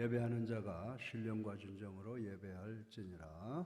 예배하는 자가 신령과 진정으로 예배할지니라.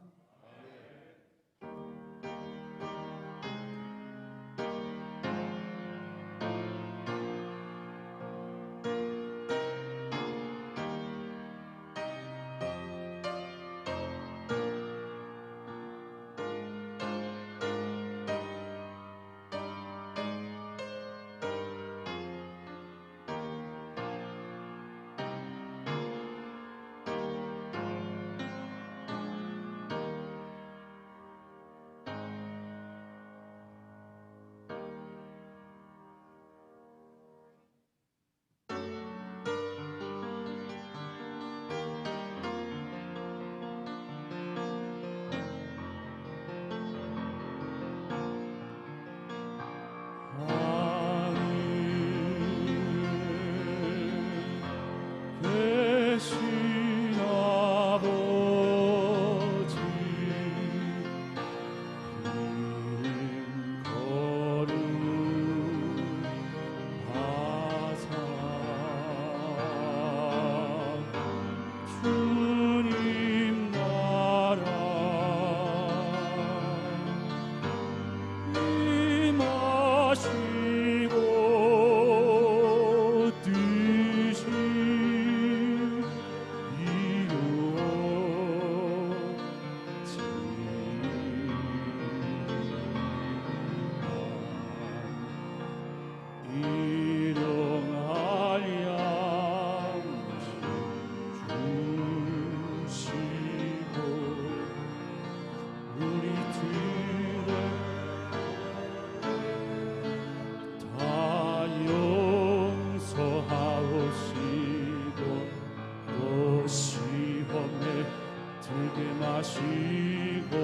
마시고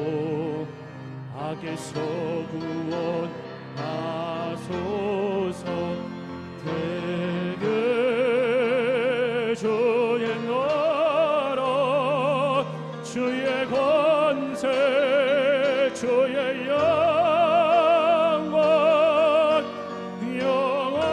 악에서 구원하소서. 되게 주의 나라 주의 권세 주의 영원 영원히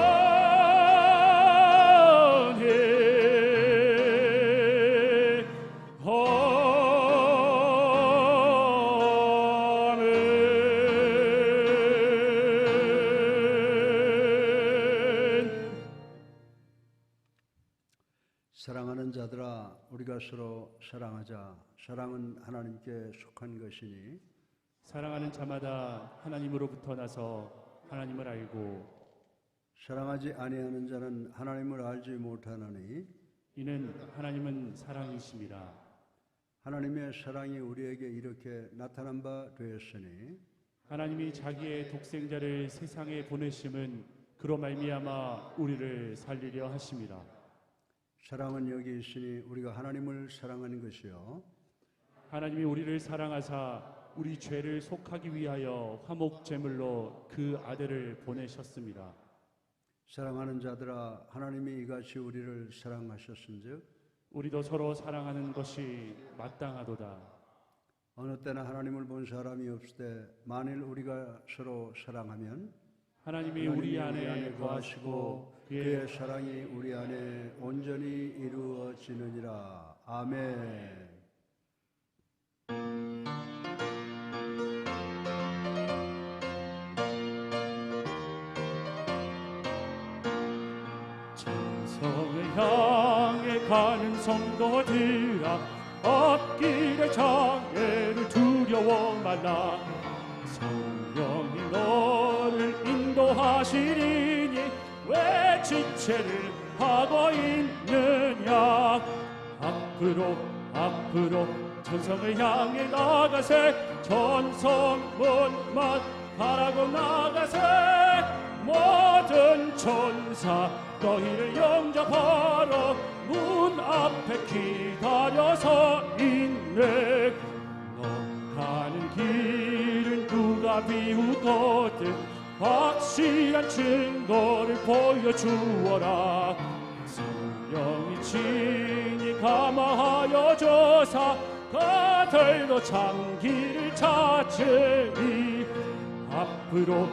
사랑하는 자들아, 우리가 서로 사랑하자. 사랑은 하나님께 속한 것이니 사랑하는 자마다 하나님으로부터 나서 하나님을 알고 사랑하지 아니하는 자는 하나님을 알지 못하나니 이는 하나님은 사랑이심이라. 하나님의 사랑이 우리에게 이렇게 나타난 바 되었으니 하나님이 자기의 독생자를 세상에 보내심은 그로 말미암아 우리를 살리려 하심이라. 사랑은 여기 있으니 우리가 하나님을 사랑하는 것이요 하나님이 우리를 사랑하사 우리 죄를 속하기 위하여 화목 제물로 그 아들을 보내셨습니다. 사랑하는 자들아, 하나님이 이같이 우리를 사랑하셨은즉 우리도 서로 사랑하는 것이 마땅하도다. 어느 때나 하나님을 본 사람이 없을 때 만일 우리가 서로 사랑하면 하나님이 우리 안에 거하시고 그의 사랑이 우리 안에 온전히 이루어지느니라. 아멘. 천성을 향해 가는 성도들아, 앞길의 장애를 두려워 말라. 성령이 너를 인도하시리니 왜 지체를 하고 있느냐. 앞으로 천성을 향해 나가세. 천성문만 바라고 나가세. 모든 천사 너희를 영접하러 문 앞에 기다려서 있네. 너 가는 길은 누가 비우거든 확실한 증거를 보여주어라. 성령이 친히 감화하여 줘서 그들도 장기를 찾으니 앞으로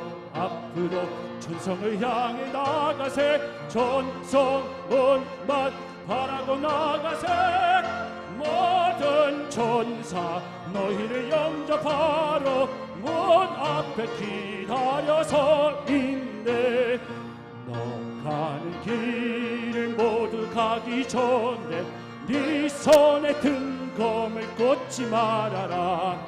천성을 향해 나가세. 천성문만 바라고 나가세. 모든 천사 너희를 영접하러 문 앞에 기다려서 있네. 너 가는 길을 모두 가기 전에 네 손에 등검을 꽂지 말아라.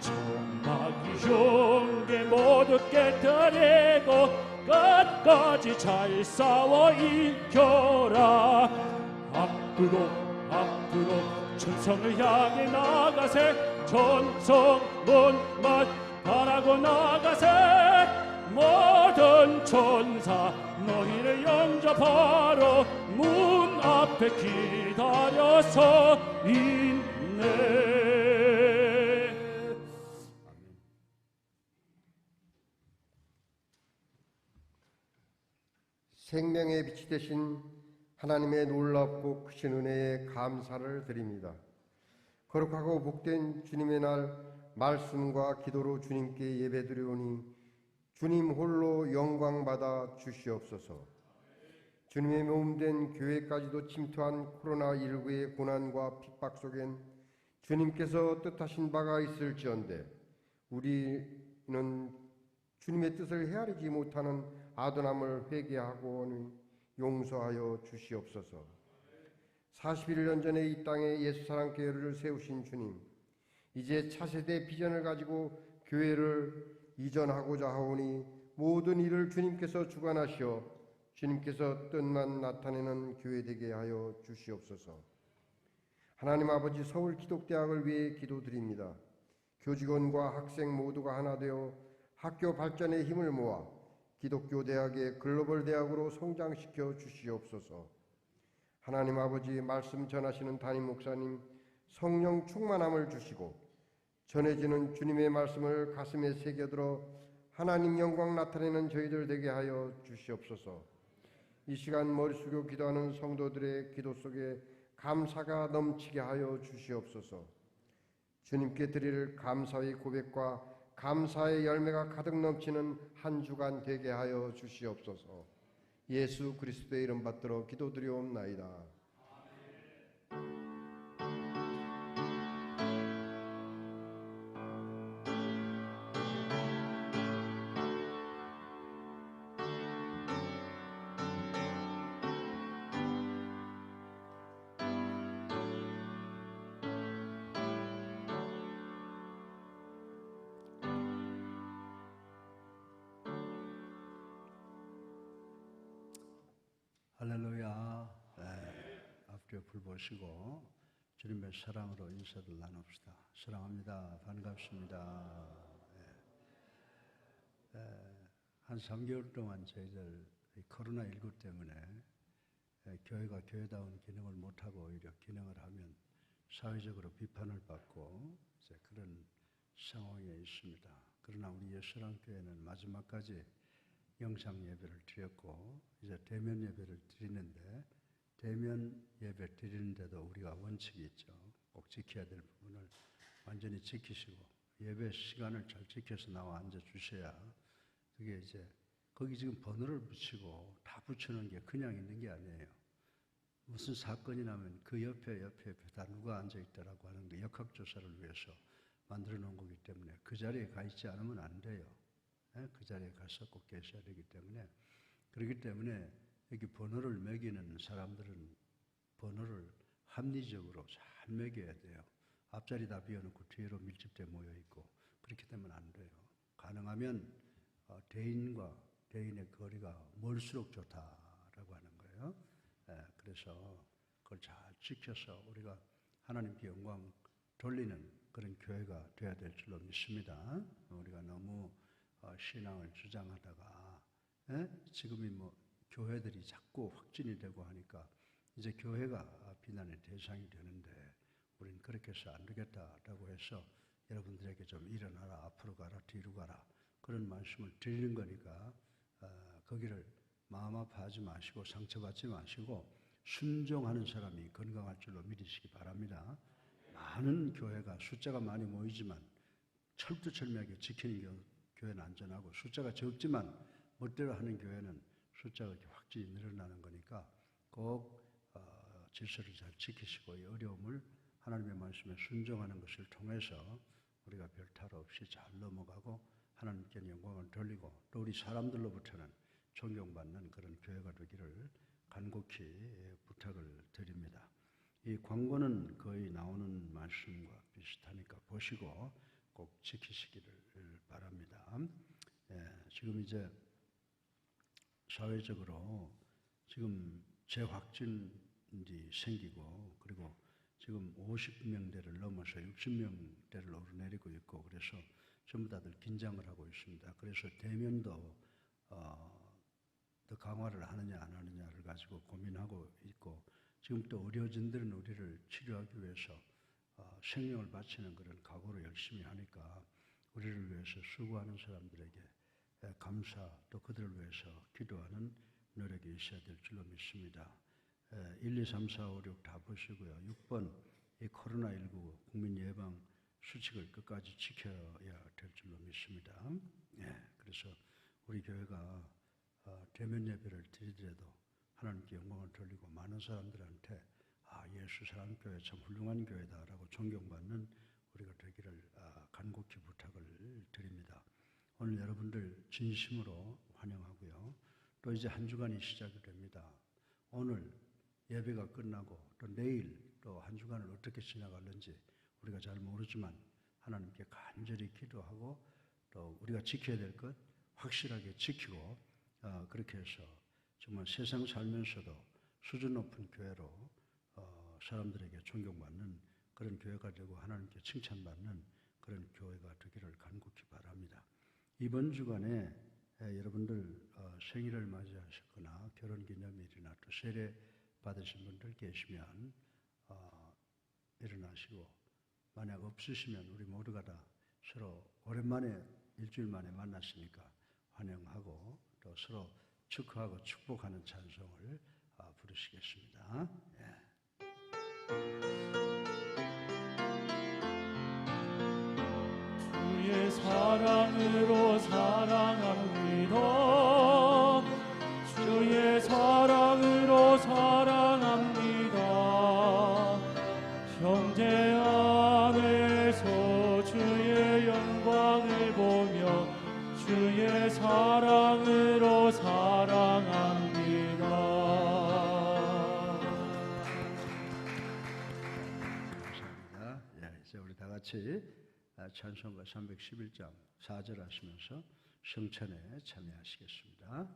천막이 흉계 모두 깨뜨리고 끝까지 잘 싸워 이겨라. 앞으로 천성을 향해 나가세. 천성 문만 바라고 나가세. 모든 천사 너희를 영접하러 문 앞에 기다려서 있네. 생명의 빛이 되신 하나님의 놀랍고 크신 은혜에 감사를 드립니다. 거룩하고 복된 주님의 날 말씀과 기도로 주님께 예배드리오니 주님 홀로 영광받아 주시옵소서. 주님의 몸된 교회까지도 침투한 코로나19의 고난과 핍박 속엔 주님께서 뜻하신 바가 있을지언데 우리는 주님의 뜻을 헤아리지 못하는 아둔함을 회개하고는 용서하여 주시옵소서. 41년 전에 이 땅에 예수사랑교회를 세우신 주님, 이제 차세대 비전을 가지고 교회를 이전하고자 하오니 모든 일을 주님께서 주관하시어 주님께서 뜻만 나타내는 교회 되게 하여 주시옵소서. 하나님 아버지, 서울기독대학을 위해 기도드립니다. 교직원과 학생 모두가 하나 되어 학교 발전에 힘을 모아 기독교 대학의 글로벌 대학으로 성장시켜 주시옵소서. 하나님 아버지, 말씀 전하시는 담임 목사님 성령 충만함을 주시고 전해지는 주님의 말씀을 가슴에 새겨들어 하나님 영광 나타내는 저희들 되게 하여 주시옵소서. 이 시간 머리 숙여 기도하는 성도들의 기도 속에 감사가 넘치게 하여 주시옵소서. 주님께 드릴 감사의 고백과 감사의 열매가 가득 넘치는 한 주간 되게 하여 주시옵소서. 예수 그리스도의 이름 받들어 기도드리옵나이다. 할렐루야. 앞뒤에 불 보시고 주님의 사랑으로 인사를 나눕시다. 사랑합니다. 반갑습니다. 한 3개월 동안 저희들 코로나19 때문에 교회가 교회다운 기능을 못하고 오히려 기능을 하면 사회적으로 비판을 받고 이제 그런 상황에 있습니다. 그러나 우리 예수랑교회는 마지막까지 영상 예배를 드렸고 이제 대면 예배를 드리는데 대면 예배 드리는데도 우리가 원칙이 있죠. 꼭 지켜야 될 부분을 완전히 지키시고 예배 시간을 잘 지켜서 나와 앉아 주셔야 그게 이제 거기 지금 번호를 붙이고 다 붙여놓은 게 그냥 있는 게 아니에요. 무슨 사건이 나면 그 옆에 다 누가 앉아 있다라고 하는 게 역학조사를 위해서 만들어 놓은 거기 때문에 그 자리에 가 있지 않으면 안 돼요. 그 자리에 가서 꼭 계셔야 되기 때문에 그렇기 때문에 여기 번호를 매기는 사람들은 번호를 합리적으로 잘 매겨야 돼요. 앞자리 다 비워놓고 뒤로 밀집돼 모여 있고 그렇게 되면 안 돼요. 가능하면 대인과 대인의 거리가 멀수록 좋다라고 하는 거예요. 그래서 그걸 잘 지켜서 우리가 하나님께 영광 돌리는 그런 교회가 돼야 될 줄로 믿습니다. 우리가 너무 신앙을 주장하다가 지금이 교회들이 자꾸 확진이 되고 하니까 이제 교회가 비난의 대상이 되는데 우리는 그렇게 해서 안 되겠다라고 해서 여러분들에게 좀 일어나라, 앞으로 가라, 뒤로 가라 그런 말씀을 드리는 거니까 거기를 마음 아파하지 마시고 상처받지 마시고 순종하는 사람이 건강할 줄로 믿으시기 바랍니다. 많은 교회가 숫자가 많이 모이지만 철두철미하게 지키는 교회는 안전하고 숫자가 적지만 멋대로 하는 교회는 숫자가 이렇게 확진이 늘어나는 거니까 꼭 질서를 잘 지키시고 이 어려움을 하나님의 말씀에 순종하는 것을 통해서 우리가 별 탈 없이 잘 넘어가고 하나님께 영광을 돌리고 또 우리 사람들로부터는 존경받는 그런 교회가 되기를 간곡히 부탁을 드립니다. 이 광고는 거의 나오는 말씀과 비슷하니까 보시고 꼭 지키시기를 바랍니다. 지금 이제 사회적으로 지금 재확진이 생기고 그리고 지금 50명대를 넘어서 60명대를 오르내리고 있고 그래서 전부 다들 긴장을 하고 있습니다. 그래서 대면도 더 강화를 하느냐 안 하느냐를 가지고 고민하고 있고 지금 또 의료진들은 우리를 치료하기 위해서 생명을 바치는 그런 각오로 열심히 하니까 우리를 위해서 수고하는 사람들에게 감사 또 그들을 위해서 기도하는 노력이 있어야 될 줄로 믿습니다. 1, 2, 3, 4, 5, 6 다 보시고요. 6번 이 코로나19 국민 예방 수칙을 끝까지 지켜야 될 줄로 믿습니다. 그래서 우리 교회가 대면 예배를 드리더라도 하나님께 영광을 돌리고 많은 사람들한테 예수 사랑교회 참 훌륭한 교회다라고 존경받는 우리가 되기를 간곡히 부탁을 드립니다. 오늘 여러분들 진심으로 환영하고요. 또 이제 한 주간이 시작이 됩니다. 오늘 예배가 끝나고 또 내일 또 한 주간을 어떻게 지나갈는지 우리가 잘 모르지만 하나님께 간절히 기도하고 또 우리가 지켜야 될 것 확실하게 지키고 그렇게 해서 정말 세상 살면서도 수준 높은 교회로 사람들에게 존경받는 그런 교회가 되고 하나님께 칭찬받는 그런 교회가 되기를 간곡히 바랍니다. 이번 주간에 여러분들 생일을 맞이하셨거나 결혼기념일이나 또 세례 받으신 분들 계시면 일어나시고 만약 없으시면 우리 모두가 다 서로 오랜만에 일주일 만에 만났으니까 환영하고 또 서로 축하하고 축복하는 찬송을 부르시겠습니다. 주의 사랑으로 사랑합니다. 주의 사랑으로 사랑합니다. 형제 안에서 주의 영광을 보며 주의 사랑으로 사랑합니다. 감사합니다. 이제 우리 다 같이 찬송가 311장 4절 하시면서 성찬에 참여하시겠습니다.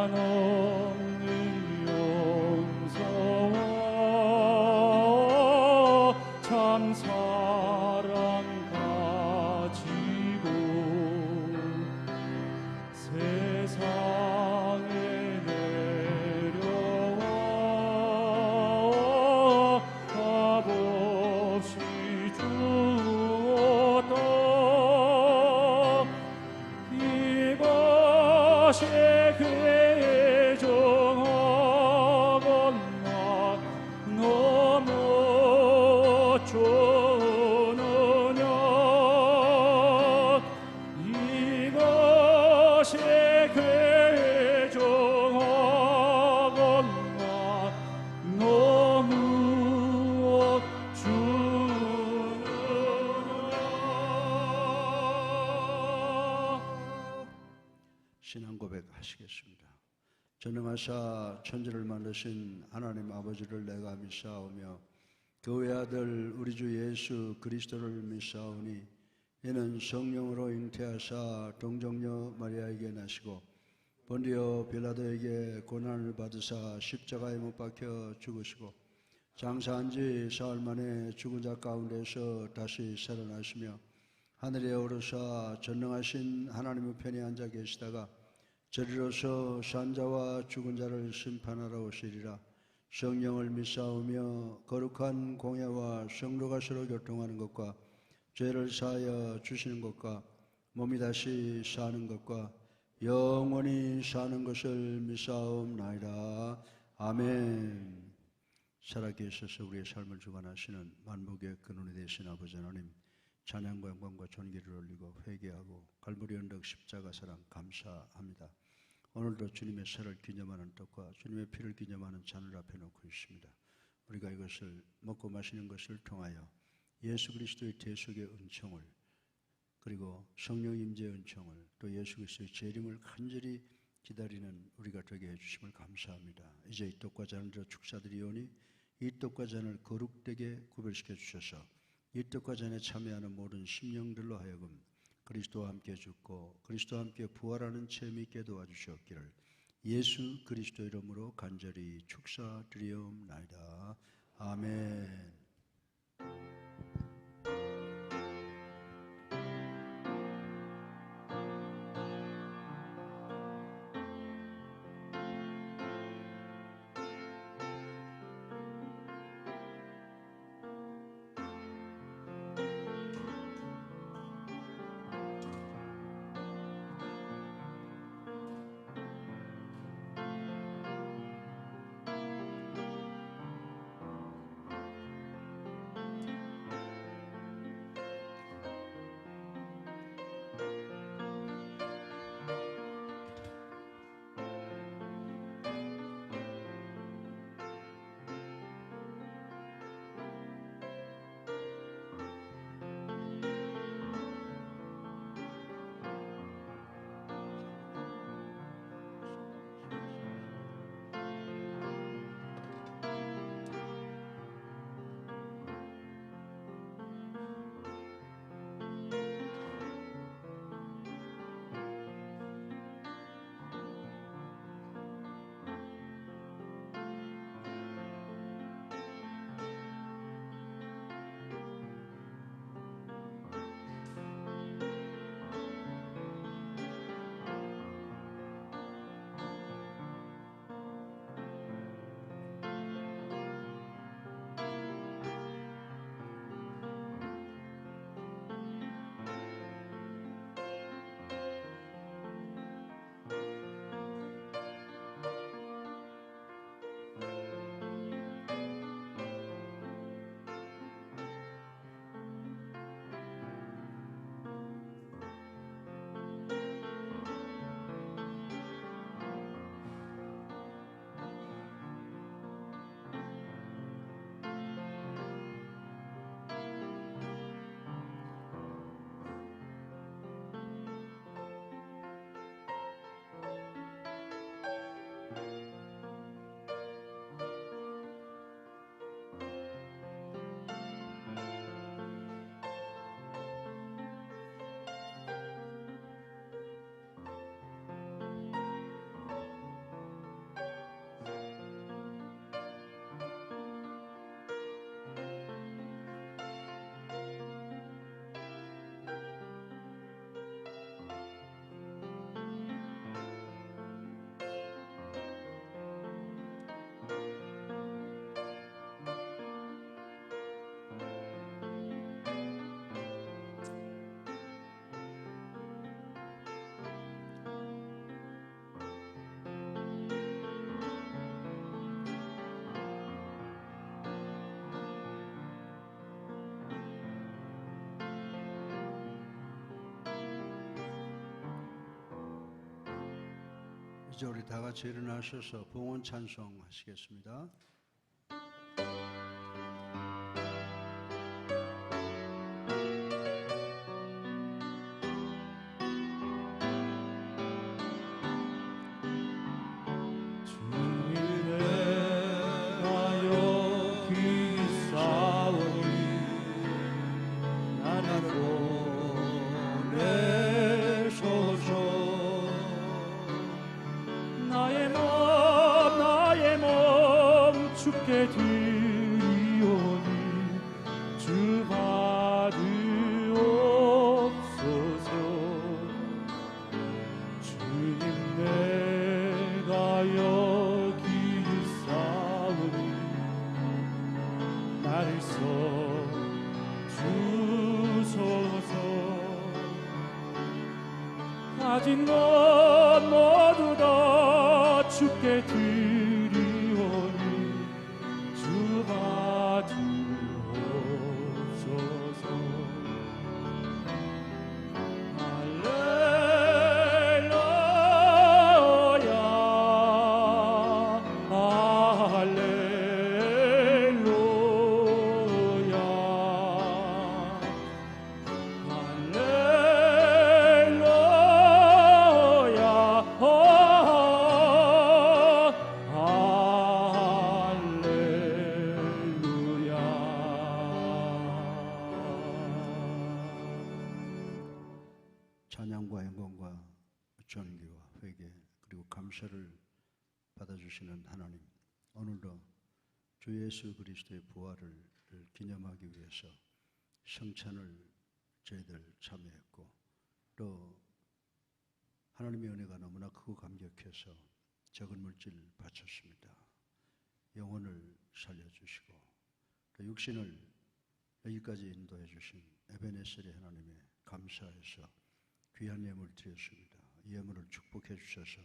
한없는 용서와 참 사랑 가지고 세상에 내려와 값없이 주었다. 이것이 그의 정하건 나 너무 좋느냐. 이것이 그의 정하건 나 너무 주느냐. 신앙 고백하시겠습니다. 전능하사 천지를 만드신 하나님 아버지를 내가 믿사오며 그의 아들 우리 주 예수 그리스도를 믿사오니 이는 성령으로 잉태하사 동정녀 마리아에게 나시고 본디오 빌라도에게 고난을 받으사 십자가에 못 박혀 죽으시고 장사한 지 사흘 만에 죽은 자 가운데서 다시 살아나시며 하늘에 오르사 전능하신 하나님의 편에 앉아 계시다가 저리로서 산자와 죽은 자를 심판하러 오시리라. 성령을 믿사오며 거룩한 공예와 성도가 서로 교통하는 것과 죄를 사하여 주시는 것과 몸이 다시 사는 것과 영원히 사는 것을 믿사옵나이다. 아멘. 살아계셔서 우리의 삶을 주관하시는 만복의 근원이 되신 아버지 하나님, 찬양과 영광과 존귀를 올리고 회개하고 갈보리 언덕 십자가 사랑 감사합니다. 오늘도 주님의 살을 기념하는 떡과 주님의 피를 기념하는 잔을 앞에 놓고 있습니다. 우리가 이것을 먹고 마시는 것을 통하여 예수 그리스도의 대속의 은총을, 그리고 성령 임재의 은총을, 또 예수 그리스도의 재림을 간절히 기다리는 우리가 되게 해주심을 감사합니다. 이제 이 떡과 잔을 들어 축사드리오니 이 떡과 잔을 거룩되게 구별시켜 주셔서 이 떡과 잔에 참여하는 모든 심령들로 하여금 그리스도와 함께 죽고 그리스도와 함께 부활하는 체험이 있게 도와주시옵기를 예수 그리스도 이름으로 간절히 축사드리옵나이다. 아멘. 이제 우리 다 같이 일어나셔서 봉헌 찬송 하시겠습니다. 주께 드리오니 주 받으옵소서. 주님 내가 여기 있사오니 나를 써주소서. 가진 것 모두 다 주께 드리오니 주 찬양과 영광과 존귀와 회개 그리고 감사를 받아주시는 하나님, 오늘도 주 예수 그리스도의 부활을 기념하기 위해서 성찬을 저희들 참여했고, 또 하나님의 은혜가 너무나 크고 감격해서 적은 물질 바쳤습니다. 영혼을 살려주시고 또 육신을 여기까지 인도해 주신 에베네셀의 하나님에 감사해서 귀한 예물을 드렸습니다. 이 예물을 축복해 주셔서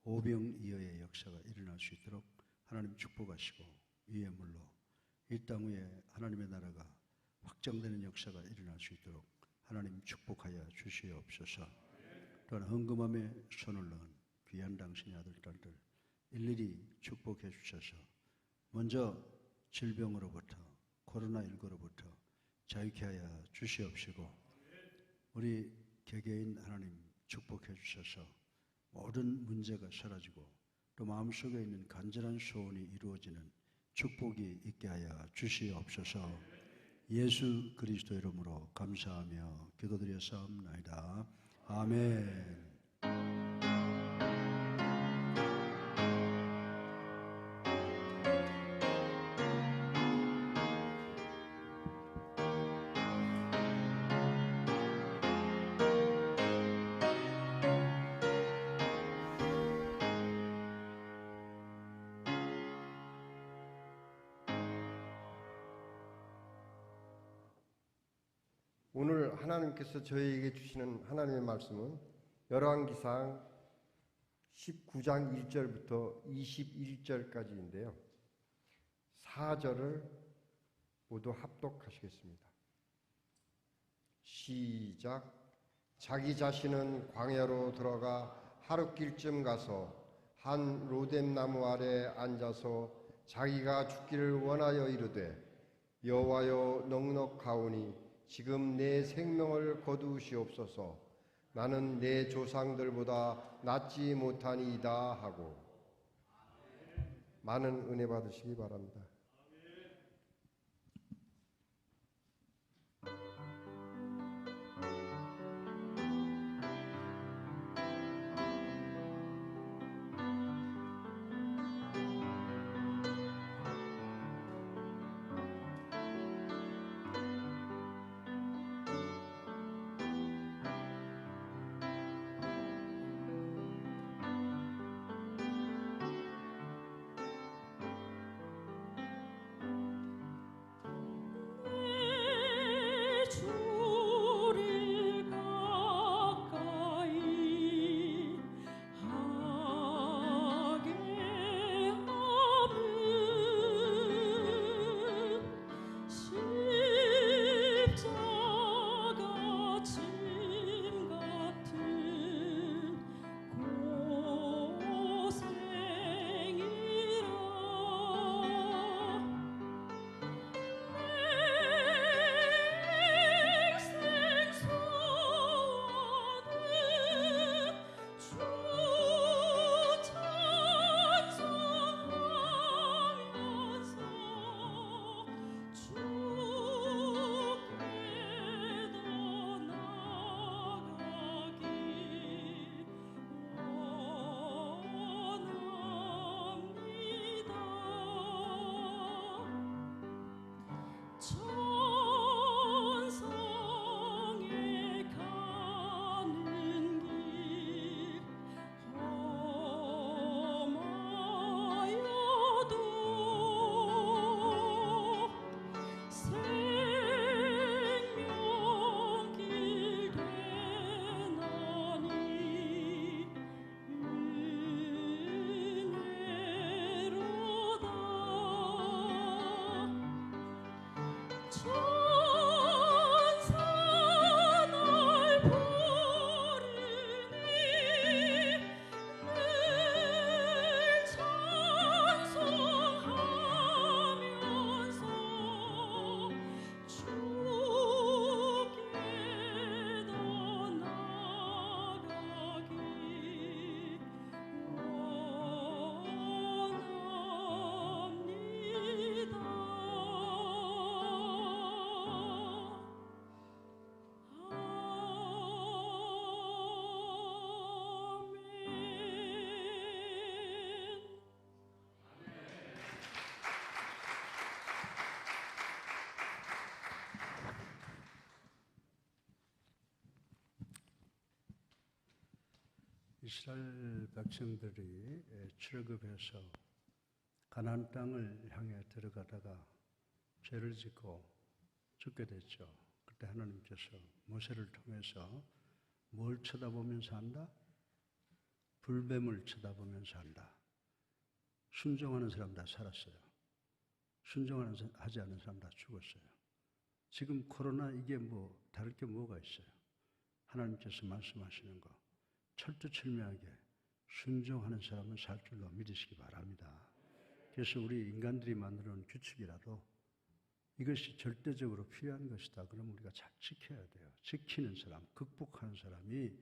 오병이어의 역사가 일어날 수 있도록 하나님 축복하시고, 이 예물로 이 땅 위에 하나님의 나라가 확장되는 역사가 일어날 수 있도록 하나님 축복하여 주시옵소서. 또한 헌금함에 손을 넣은 귀한 당신의 아들 딸들 일일이 축복해 주셔서 먼저 질병으로부터 코로나19로부터 자유케 하여 주시옵시고, 우리 개개인 하나님 축복해 주셔서 모든 문제가 사라지고 또 마음속에 있는 간절한 소원이 이루어지는 축복이 있게 하여 주시옵소서. 예수 그리스도 이름으로 감사하며 기도드렸사옵나이다. 아멘. 오늘 하나님께서 저희에게 주시는 하나님의 말씀은 열왕기상 19장 1절부터 21절까지인데요. 4절을 모두 합독하시겠습니다. 시작. 자기 자신은 광야로 들어가 하룻길쯤 가서 한 로뎀나무 아래 앉아서 자기가 죽기를 원하여 이르되, 여호와여 넉넉하오니 지금 내 생명을 거두시옵소서. 나는 내 조상들보다 낫지 못하니이다 하고. 많은 은혜 받으시기 바랍니다. 이스라엘 백성들이 출애굽해서 가나안 땅을 향해 들어가다가 죄를 짓고 죽게 됐죠. 그때 하나님께서 모세를 통해서 뭘 쳐다보면서 한다? 불뱀을 쳐다보면서 한다. 순종하는 사람 다 살았어요. 하지 않은 사람 다 죽었어요. 지금 코로나 이게 뭐 다를 게 뭐가 있어요? 하나님께서 말씀하시는 거 철두철미하게 순종하는 사람은 살 줄로 믿으시기 바랍니다. 그래서 우리 인간들이 만들어 놓은 규칙이라도 이것이 절대적으로 필요한 것이다. 그럼 우리가 잘 지켜야 돼요. 지키는 사람, 극복하는 사람이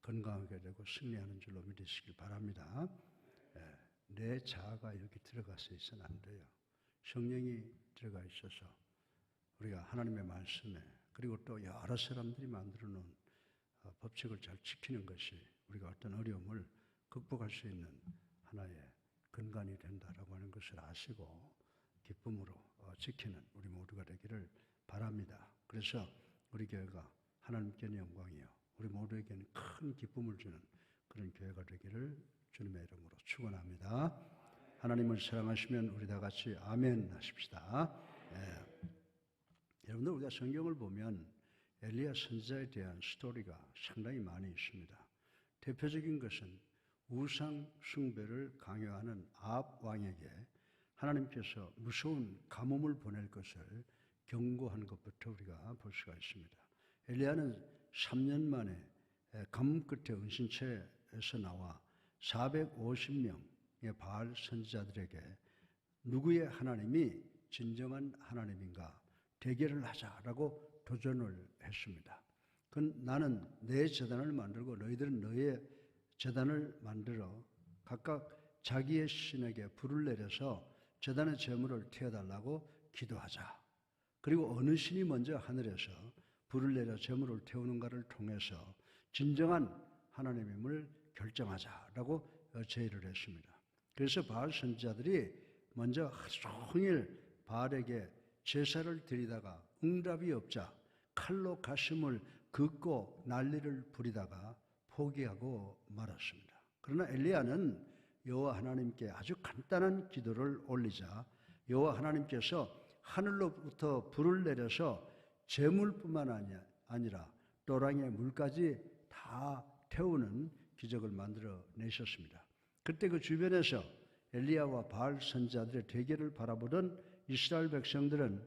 건강하게 되고 승리하는 줄로 믿으시길 바랍니다. 내 자아가 여기 들어가서 있어는 안 돼요. 성령이 들어가 있어서 우리가 하나님의 말씀에 그리고 또 여러 사람들이 만들어 놓은 법칙을 잘 지키는 것이 우리가 어떤 어려움을 극복할 수 있는 하나의 근간이 된다라고 하는 것을 아시고 기쁨으로 지키는 우리 모두가 되기를 바랍니다. 그래서 우리 교회가 하나님께는 영광이요 우리 모두에게는 큰 기쁨을 주는 그런 교회가 되기를 주님의 이름으로 축원합니다. 하나님을 사랑하시면 우리 다 같이 아멘 하십시다. 여러분들 우리가 성경을 보면 엘리야 선지자에 대한 스토리가 상당히 많이 있습니다. 대표적인 것은 우상 숭배를 강요하는 아합 왕에게 하나님께서 무서운 가뭄을 보낼 것을 경고한 것부터 우리가 볼 수가 있습니다. 엘리야는 3년 만에 가뭄 끝에 은신처에서 나와 450명의 바알 선지자들에게 누구의 하나님이 진정한 하나님인가 대결을 하자라고 도전을 했습니다. 나는 내 제단을 만들고 너희들은 너의 제단을 만들어 각각 자기의 신에게 불을 내려서 제단의 제물을 태워달라고 기도하자. 그리고 어느 신이 먼저 하늘에서 불을 내려 제물을 태우는가를 통해서 진정한 하나님임을 결정하자라고 제의를 했습니다. 그래서 바알 선지자들이 먼저 하루 종일 바알에게 제사를 드리다가 응답이 없자 칼로 가슴을 긋고 난리를 부리다가 포기하고 말았습니다. 그러나 엘리야는 여호와 하나님께 아주 간단한 기도를 올리자 여호와 하나님께서 하늘로부터 불을 내려서 제물뿐만 아니라 또랑의 물까지 다 태우는 기적을 만들어 내셨습니다. 그때 그 주변에서 엘리야와 바알 선지자들의 대결을 바라보던 이스라엘 백성들은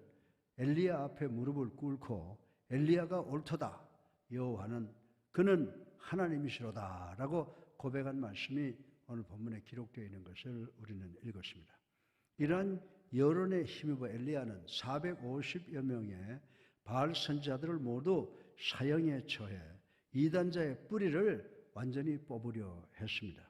엘리야 앞에 무릎을 꿇고 엘리야가 옳도다. 여호와는 그는 하나님이시로다 라고 고백한 말씀이 오늘 본문에 기록되어 있는 것을 우리는 읽었습니다. 이러한 여론에 힘입어 엘리야는 450여 명의 바알 선지자들을 모두 사형에 처해 이단자의 뿌리를 완전히 뽑으려 했습니다.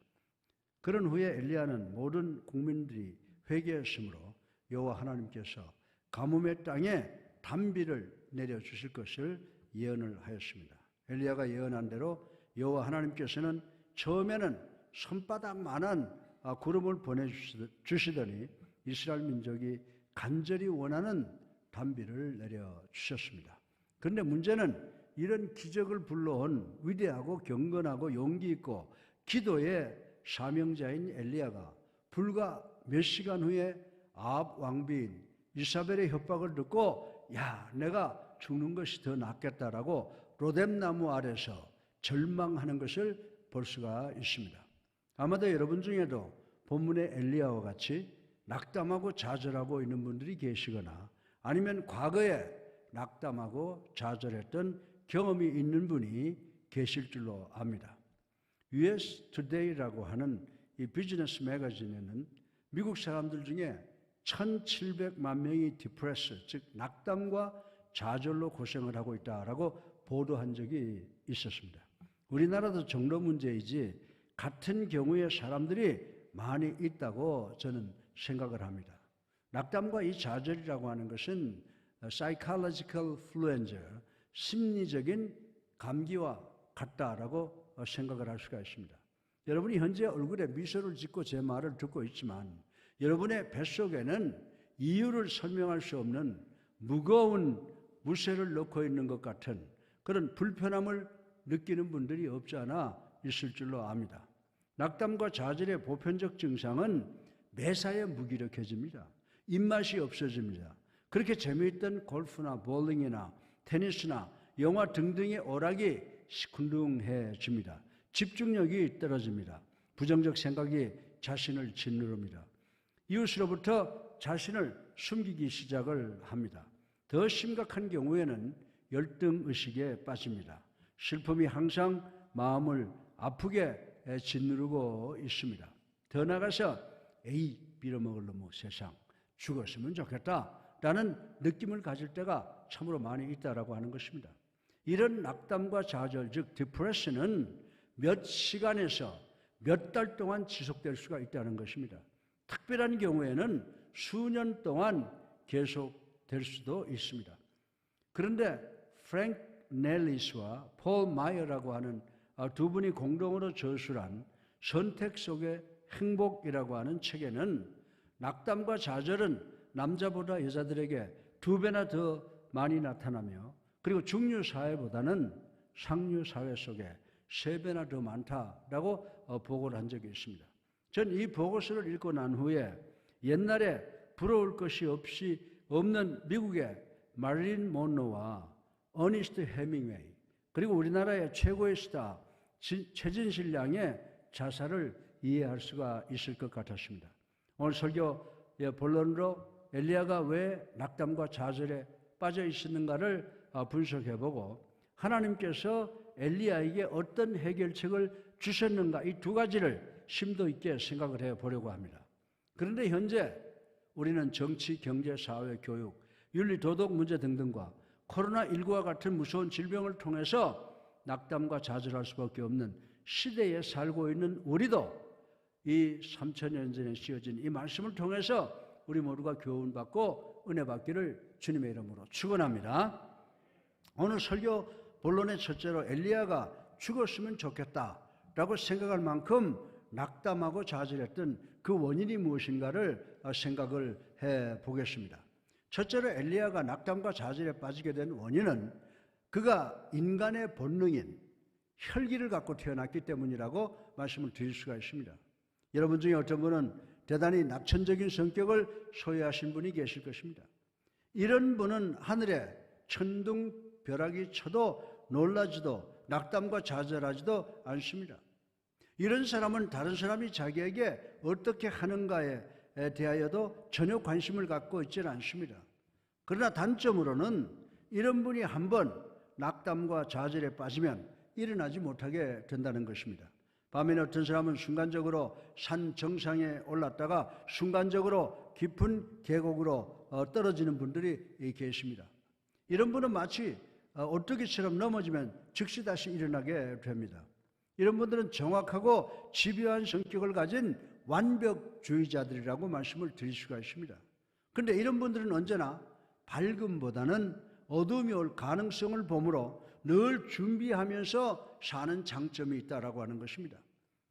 그런 후에 엘리야는 모든 국민들이 회개했으므로 여호와 하나님께서 가뭄의 땅에 단비를 내려주실 것을 예언을 하였습니다. 엘리야가 예언한 대로 여호와 하나님께서는 처음에는 손바닥만한 구름을 보내주시더니 이스라엘 민족이 간절히 원하는 단비를 내려주셨습니다. 그런데 문제는 이런 기적을 불러온 위대하고 경건하고 용기 있고 기도의 사명자인 엘리야가 불과 몇 시간 후에 아합 왕비인 이사벨의 협박을 듣고 내가 죽는 것이 더 낫겠다라고 로뎀나무 아래서 절망하는 것을 볼 수가 있습니다. 아마도 여러분 중에도 본문의 엘리야와 같이 낙담하고 좌절하고 있는 분들이 계시거나 아니면 과거에 낙담하고 좌절했던 경험이 있는 분이 계실 줄로 압니다. US Today라고 하는 이 비즈니스 매거진에는 미국 사람들 중에 1,700만 명이 디프레스, 즉 낙담과 좌절로 고생을 하고 있다라고 보도한 적이 있었습니다. 우리나라도 정도 문제이지 같은 경우의 사람들이 많이 있다고 저는 생각을 합니다. 낙담과 이 좌절이라고 하는 것은 psychological fluenza, 심리적인 감기와 같다라고 생각을 할 수가 있습니다. 여러분이 현재 얼굴에 미소를 짓고 제 말을 듣고 있지만 여러분의 뱃속에는 이유를 설명할 수 없는 무거운 무쇠를 넣고 있는 것 같은 그런 불편함을 느끼는 분들이 없지 않아 있을 줄로 압니다. 낙담과 좌절의 보편적 증상은 매사에 무기력해집니다. 입맛이 없어집니다. 그렇게 재미있던 골프나 볼링이나 테니스나 영화 등등의 오락이 시큰둥해집니다. 집중력이 떨어집니다. 부정적 생각이 자신을 짓누릅니다. 이웃으로부터 자신을 숨기기 시작을 합니다. 더 심각한 경우에는 열등의식에 빠집니다. 슬픔이 항상 마음을 아프게 짓누르고 있습니다. 더 나아가서 에이 빌어먹을 놈의 세상 죽었으면 좋겠다라는 느낌을 가질 때가 참으로 많이 있다라고 하는 것입니다. 이런 낙담과 좌절 즉 디프레션은 몇 시간에서 몇 달 동안 지속될 수가 있다는 것입니다. 특별한 경우에는 수년 동안 계속될 수도 있습니다. 그런데 프랭크 넬리스와 폴 마이어라고 하는 두 분이 공동으로 저술한 선택 속의 행복이라고 하는 책에는 낙담과 좌절은 남자보다 여자들에게 2배나 더 많이 나타나며 그리고 중류 사회보다는 상류 사회 속에 3배나 더 많다라고 보고를 한 적이 있습니다. 전 이 보고서를 읽고 난 후에 옛날에 부러울 것이 없는 미국의 마릴린 monroe와 어니스트 해밍웨이 그리고 우리나라의 최고의 스타 최진실 양의 자살을 이해할 수가 있을 것 같았습니다. 오늘 설교의 본론으로 엘리야가 왜 낙담과 좌절에 빠져 있었는가를 분석해보고 하나님께서 엘리야에게 어떤 해결책을 주셨는가 이 두 가지를 심도 있게 생각을 해보려고 합니다. 그런데 현재 우리는 정치, 경제, 사회, 교육, 윤리, 도덕 문제 등등과 코로나19와 같은 무서운 질병을 통해서 낙담과 좌절할 수밖에 없는 시대에 살고 있는 우리도 이 3000년 전에 씌어진 이 말씀을 통해서 우리 모두가 교훈받고 은혜 받기를 주님의 이름으로 축원합니다. 오늘 설교 본론의 첫째로 엘리야가 죽었으면 좋겠다라고 생각할 만큼 낙담하고 좌절했던 그 원인이 무엇인가를 생각을 해보겠습니다. 첫째로 엘리야가 낙담과 좌절에 빠지게 된 원인은 그가 인간의 본능인 혈기를 갖고 태어났기 때문이라고 말씀을 드릴 수가 있습니다. 여러분 중에 어떤 분은 대단히 낙천적인 성격을 소유하신 분이 계실 것입니다. 이런 분은 하늘에 천둥벼락이 쳐도 놀라지도 낙담과 좌절하지도 않습니다. 이런 사람은 다른 사람이 자기에게 어떻게 하는가에 대하여도 전혀 관심을 갖고 있지는 않습니다. 그러나 단점으로는 이런 분이 한번 낙담과 좌절에 빠지면 일어나지 못하게 된다는 것입니다. 밤에는 어떤 사람은 순간적으로 산 정상에 올랐다가 순간적으로 깊은 계곡으로 떨어지는 분들이 계십니다. 이런 분은 마치 오뚜기처럼 넘어지면 즉시 다시 일어나게 됩니다. 이런 분들은 정확하고 집요한 성격을 가진 완벽주의자들이라고 말씀을 드릴 수가 있습니다. 그런데 이런 분들은 언제나 밝음보다는 어둠이 올 가능성을 보므로 늘 준비하면서 사는 장점이 있다라고 하는 것입니다.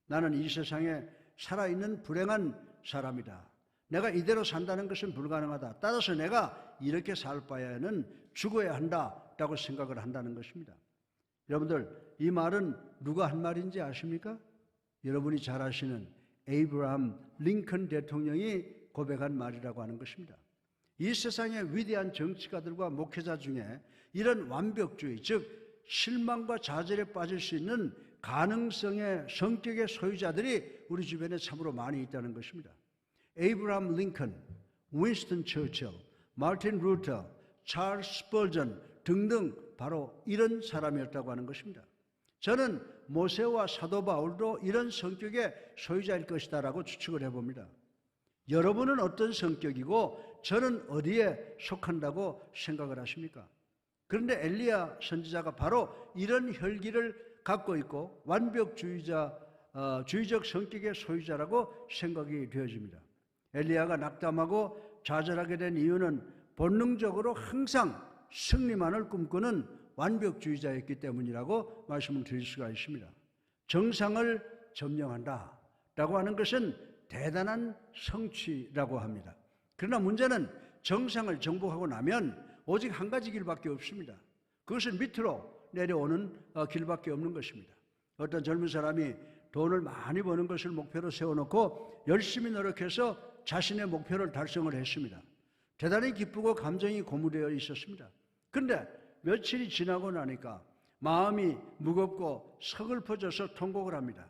나는 이 세상에 살아있는 불행한 사람이다. 내가 이대로 산다는 것은 불가능하다. 따라서 내가 이렇게 살 바에는 죽어야 한다라고 생각을 한다는 것입니다. 여러분들 이 말은 누가 한 말인지 아십니까? 여러분이 잘 아시는 에이브라함 링컨 대통령이 고백한 말이라고 하는 것입니다. 이 세상의 위대한 정치가들과 목회자 중에 이런 완벽주의 즉 실망과 좌절에 빠질 수 있는 가능성의 성격의 소유자들이 우리 주변에 참으로 많이 있다는 것입니다. 에이브라함 링컨, 윈스턴 처칠, 마틴 루터, 찰스 스펄전 등등 바로 이런 사람이었다고 하는 것입니다. 저는 모세와 사도 바울도 이런 성격의 소유자일 것이다 라고 추측을 해봅니다. 여러분은 어떤 성격이고 저는 어디에 속한다고 생각을 하십니까? 그런데 엘리야 선지자가 바로 이런 혈기를 갖고 있고 주의적 성격의 소유자라고 생각이 되어집니다. 엘리야가 낙담하고 좌절하게 된 이유는 본능적으로 항상 승리만을 꿈꾸는 완벽주의자였기 때문이라고 말씀을 드릴 수가 있습니다. 정상을 점령한다라고 하는 것은 대단한 성취라고 합니다. 그러나 문제는 정상을 정복하고 나면 오직 한 가지 길밖에 없습니다. 그것은 밑으로 내려오는 길밖에 없는 것입니다. 어떤 젊은 사람이 돈을 많이 버는 것을 목표로 세워놓고 열심히 노력해서 자신의 목표를 달성을 했습니다. 대단히 기쁘고 감정이 고무되어 있었습니다. 그런데 며칠이 지나고 나니까 마음이 무겁고 서글퍼져서 통곡을 합니다.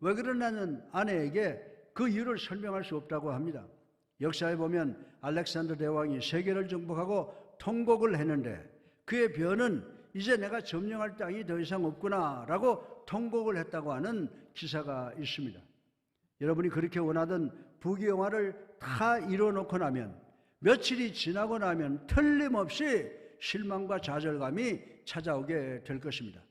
왜 그러냐는 아내에게 그 이유를 설명할 수 없다고 합니다. 역사에 보면 알렉산더 대왕이 세계를 정복하고 통곡을 했는데 그의 변은 이제 내가 점령할 땅이 더 이상 없구나 라고 통곡을 했다고 하는 기사가 있습니다. 여러분이 그렇게 원하던 부귀영화를 다 이뤄놓고 나면 며칠이 지나고 나면 틀림없이 실망과 좌절감이 찾아오게 될 것입니다.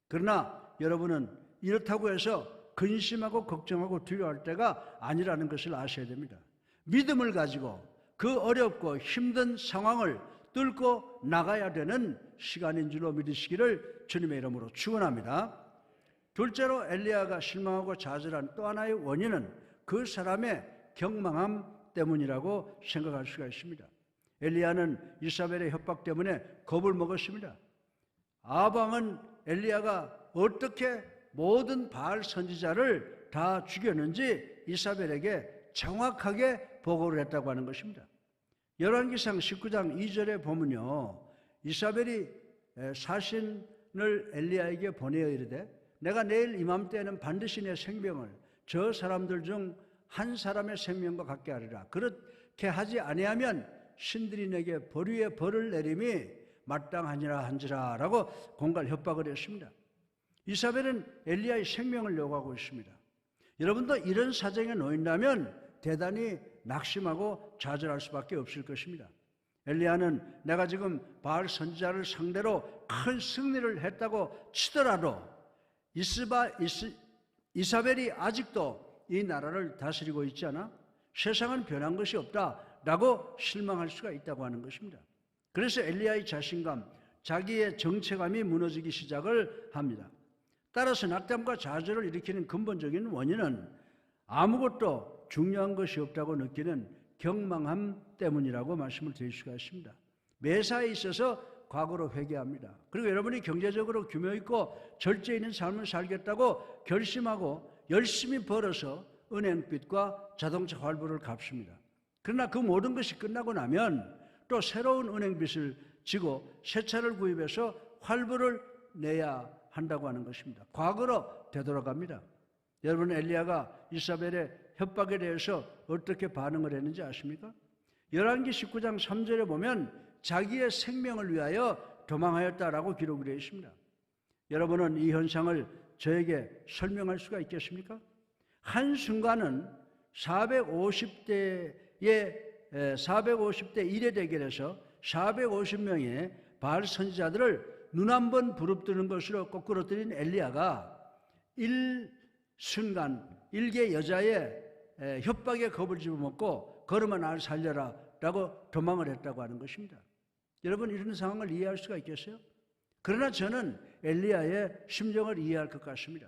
그러나 여러분은 이렇다고 해서 근심하고 걱정하고 두려워할 때가 아니라는 것을 아셔야 됩니다. 믿음을 가지고 그 어렵고 힘든 상황을 뚫고 나가야 되는 시간인 줄로 믿으시기를 주님의 이름으로 축원합니다. 둘째로 엘리야가 실망하고 좌절한 또 하나의 원인은 그 사람의 경망함 때문이라고 생각할 수가 있습니다. 엘리야는 이사벨의 협박 때문에 겁을 먹었습니다. 아방은 엘리야가 어떻게 모든 바알 선지자를 다 죽였는지 이사벨에게 정확하게 보고를 했다고 하는 것입니다. 열왕기상 19장 2절에 보면요, 이사벨이 사신을 엘리야에게 보내어 이르되 내가 내일 이맘때에는 반드시 내 생명을 저 사람들 중 한 사람의 생명과 같게 하리라. 그렇게 하지 아니하면 신들이 내게 벌 위에 벌을 내림이 마땅하니라 한지라 라고 공갈 협박을 했습니다. 이사벨은 엘리야의 생명을 요구하고 있습니다. 여러분도 이런 사정에 놓인다면 대단히 낙심하고 좌절할 수밖에 없을 것입니다. 엘리야는 내가 지금 바알 선지자를 상대로 큰 승리를 했다고 치더라도 이사벨이 아직도 이 나라를 다스리고 있지 않아? 세상은 변한 것이 없다라고 실망할 수가 있다고 하는 것입니다. 그래서 엘리야의 자신감, 자기의 정체감이 무너지기 시작을 합니다. 따라서 낙담과 좌절을 일으키는 근본적인 원인은 아무것도 중요한 것이 없다고 느끼는 경망함 때문이라고 말씀을 드릴 수가 있습니다. 매사에 있어서 과거로 회개합니다. 그리고 여러분이 경제적으로 규모 있고 절제 있는 삶을 살겠다고 결심하고 열심히 벌어서 은행빚과 자동차 할부를 갚습니다. 그러나 그 모든 것이 끝나고 나면 또 새로운 은행빚을 지고 새 차를 구입해서 할부를 내야 한다고 하는 것입니다. 과거로 되돌아갑니다. 여러분, 엘리야가 이사벨의 협박에 대해서 어떻게 반응을 했는지 아십니까? 열왕기 19장 3절에 보면 자기의 생명을 위하여 도망하였다라고 기록이 되어 있습니다. 여러분은 이 현상을 저에게 설명할 수가 있겠습니까? 한순간은 450대 1의 대결에서 450명의 바알 선지자들을 눈 한 번 부릅뜨는 것으로 거꾸로 때린 엘리야가 일순간 일개 여자의 협박에 겁을 집어먹고 걸으면 날 살려라 라고 도망을 했다고 하는 것입니다. 여러분, 이런 상황을 이해할 수가 있겠어요? 그러나 저는 엘리야의 심정을 이해할 것 같습니다.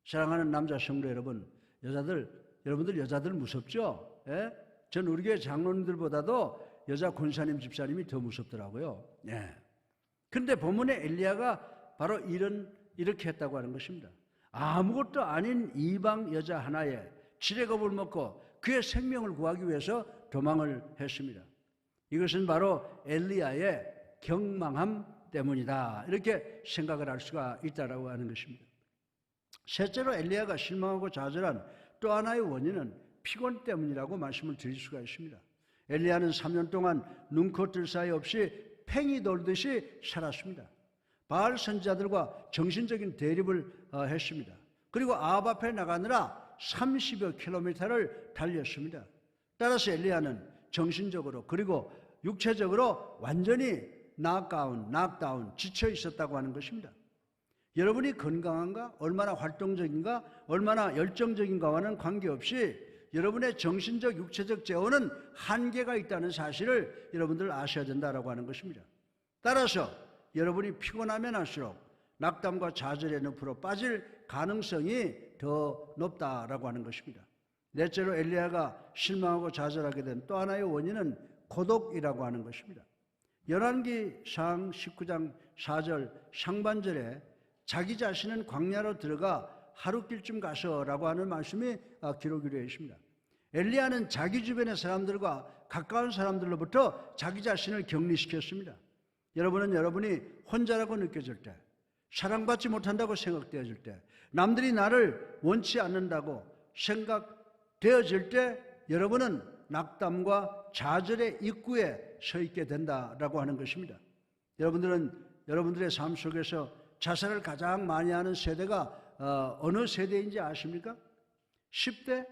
사랑하는 남자 성도 여러분, 여러분들 여자들 무섭죠? 예? 전 우리 교회 장로님들보다도 여자 권사님 집사님이 더 무섭더라고요. 예. 근데 본문에 엘리야가 바로 이렇게 했다고 하는 것입니다. 아무것도 아닌 이방 여자 하나에 지레겁을 먹고 그의 생명을 구하기 위해서 도망을 했습니다. 이것은 바로 엘리야의 경망함 때문이다, 이렇게 생각을 할 수가 있다라고 하는 것입니다. 셋째로 엘리야가 실망하고 좌절한 또 하나의 원인은 피곤 때문이라고 말씀을 드릴 수가 있습니다. 엘리야는 3년 동안 눈코 뜰 사이 없이 팽이 돌듯이 살았습니다. 바알 선지자들과 정신적인 대립을 했습니다. 그리고 아합 앞에 나가느라 30여 킬로미터를 달렸습니다. 따라서 엘리야는 정신적으로 그리고 육체적으로 완전히 낙다운, 지쳐 있었다고 하는 것입니다. 여러분이 건강한가, 얼마나 활동적인가, 얼마나 열정적인가와는 관계없이 여러분의 정신적, 육체적 재원은 한계가 있다는 사실을 여러분들 아셔야 된다라고 하는 것입니다. 따라서 여러분이 피곤하면 할수록 낙담과 좌절의 늪으로 빠질 가능성이 더 높다라고 하는 것입니다. 넷째로 엘리야가 실망하고 좌절하게 된 또 하나의 원인은 고독이라고 하는 것입니다. 열왕기상 19장 4절 상반절에 자기 자신은 광야로 들어가 하루길쯤 가서라고 하는 말씀이 기록이 되어 있습니다. 엘리야는 자기 주변의 사람들과 가까운 사람들로부터 자기 자신을 격리시켰습니다. 여러분은 여러분이 혼자라고 느껴질 때, 사랑받지 못한다고 생각되어질 때, 남들이 나를 원치 않는다고 생각되어질 때 여러분은 낙담과 좌절의 입구에 서 있게 된다라고 하는 것입니다. 여러분들은 여러분들의 삶 속에서 자살을 가장 많이 하는 세대가 어느 세대인지 아십니까? 10대?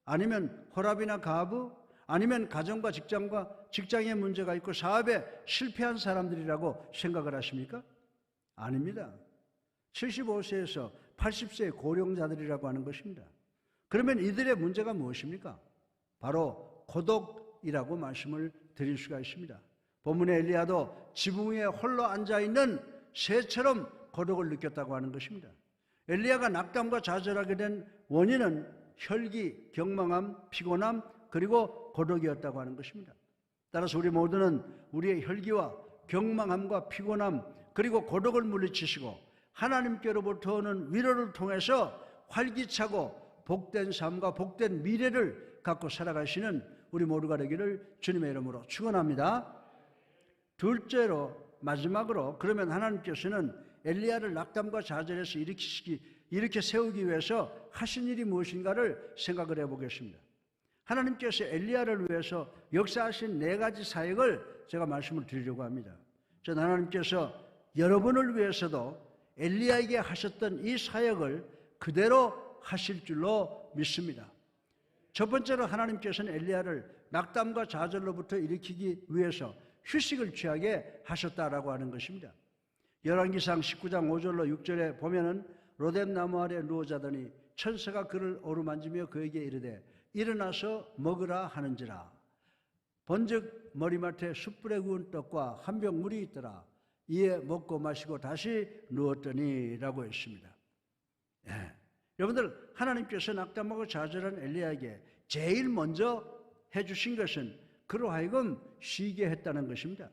아니면 혈압이나 가부? 아니면 가정과 직장에 문제가 있고 사업에 실패한 사람들이라고 생각을 하십니까? 아닙니다. 75세에서 80세의 고령자들이라고 하는 것입니다. 그러면 이들의 문제가 무엇입니까? 바로 고독이라고 말씀을 드릴 수가 있습니다. 본문의 엘리야도 지붕 위에 홀로 앉아있는 새처럼 고독을 느꼈다고 하는 것입니다. 엘리야가 낙담과 좌절하게 된 원인은 혈기, 경망함, 피곤함, 그리고 고독이었다고 하는 것입니다. 따라서 우리 모두는 우리의 혈기와 경망함과 피곤함, 그리고 고독을 물리치시고 하나님께로부터 오는 위로를 통해서 활기차고 복된 삶과 복된 미래를 갖고 살아가시는 우리 모두가 되기를 주님의 이름으로 축원합니다. 둘째로, 마지막으로, 그러면 하나님께서는 엘리야를 낙담과 좌절에서 일으켜 세우기 위해서 하신 일이 무엇인가를 생각을 해보겠습니다. 하나님께서 엘리야를 위해서 역사하신 4가지 사역을 제가 말씀을 드리려고 합니다. 저는 하나님께서 여러분을 위해서도 엘리야에게 하셨던 이 사역을 그대로 하실 줄로 믿습니다. 첫 번째로 하나님께서는 엘리야를 낙담과 좌절로부터 일으키기 위해서 휴식을 취하게 하셨다라고 하는 것입니다. 열왕기상 19장 5절로 6절에 보면은 로뎀나무 아래 누워 자더니 천사가 그를 어루만지며 그에게 이르되 일어나서 먹으라 하는지라. 본즉 머리맡에 숯불에 구운 떡과 한 병 물이 있더라. 이에 먹고 마시고 다시 누웠더니 라고 했습니다. 여러분들, 하나님께서 낙담하고 좌절한 엘리야에게 제일 먼저 해주신 것은 그로 하여금 쉬게 했다는 것입니다.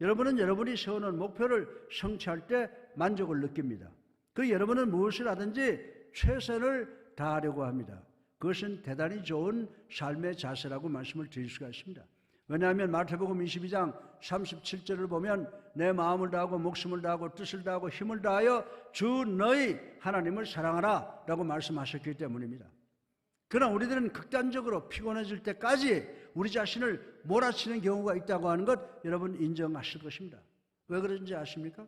여러분은 여러분이 세우는 목표를 성취할 때 만족을 느낍니다. 여러분은 무엇을 하든지 최선을 다하려고 합니다. 그것은 대단히 좋은 삶의 자세라고 말씀을 드릴 수가 있습니다. 왜냐하면 마태복음 22장 37절을 보면 내 마음을 다하고 목숨을 다하고 뜻을 다하고 힘을 다하여 주 너희 하나님을 사랑하라 라고 말씀하셨기 때문입니다. 그러나 우리들은 극단적으로 피곤해질 때까지 우리 자신을 몰아치는 경우가 있다고 하는 것 여러분 인정하실 것입니다. 왜 그런지 아십니까?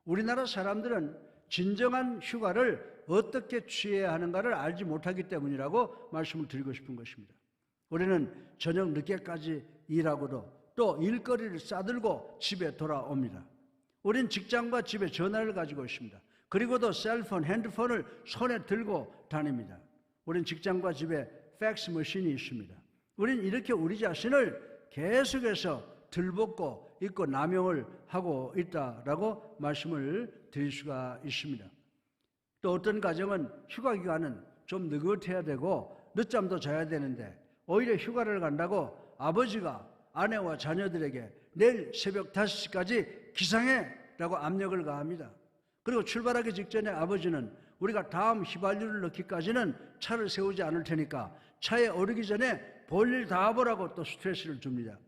우리나라 사람들은 진정한 휴가를 어떻게 취해야 하는가를 알지 못하기 때문이라고 말씀을 드리고 싶은 것입니다. 우리는 저녁 늦게까지 일하고도 또 일거리를 싸들고 집에 돌아옵니다. 우리는 직장과 집에 전화를 가지고 있습니다. 그리고도 셀폰, 핸드폰을 손에 들고 다닙니다. 우리는 직장과 집에 팩스 머신이 있습니다. 우리는 이렇게 우리 자신을 계속해서 들볶고 있고 남용을 하고 있다라고 말씀을 드릴 수가 있습니다. 또 어떤 가정은 휴가 기간은 좀 느긋해야 되고 늦잠도 자야 되는데 오히려 휴가를 간다고 아버지가 아내와 자녀들에게 내일 새벽 5시까지 기상해라고 압력을 가합니다. 그리고 출발하기 직전에 아버지는 우리가 다음 휘발유를 넣기까지는 차를 세우지 않을 테니까 차에 오르기 전에 볼일 다 보라고 또 스트레스를 줍니다.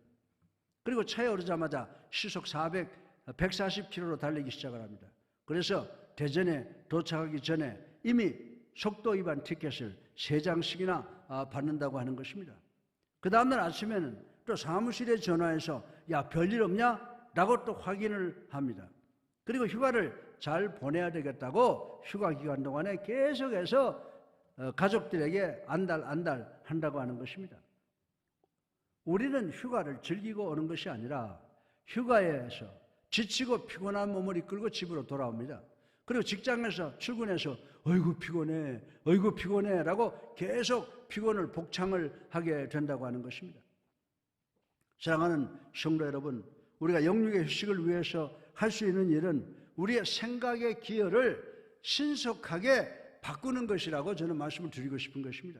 그리고 차에 오르자마자 시속 140km로 달리기 시작을 합니다. 그래서 대전에 도착하기 전에 이미 속도 위반 티켓을 3장씩이나 받는다고 하는 것입니다. 그 다음날 아침에는 또 사무실에 전화해서 야, 별일 없냐? 라고 또 확인을 합니다. 그리고 휴가를 잘 보내야 되겠다고 휴가 기간 동안에 계속해서 가족들에게 안달 한다고 하는 것입니다. 우리는 휴가를 즐기고 오는 것이 아니라 휴가에서 지치고 피곤한 몸을 이끌고 집으로 돌아옵니다. 그리고 직장에서 출근해서 어이구 피곤해 라고 계속 피곤을 복창을 하게 된다고 하는 것입니다. 사랑하는 성도 여러분, 우리가 영육의 휴식을 위해서 할 수 있는 일은 우리의 생각의 기여를 신속하게 바꾸는 것이라고 저는 말씀을 드리고 싶은 것입니다.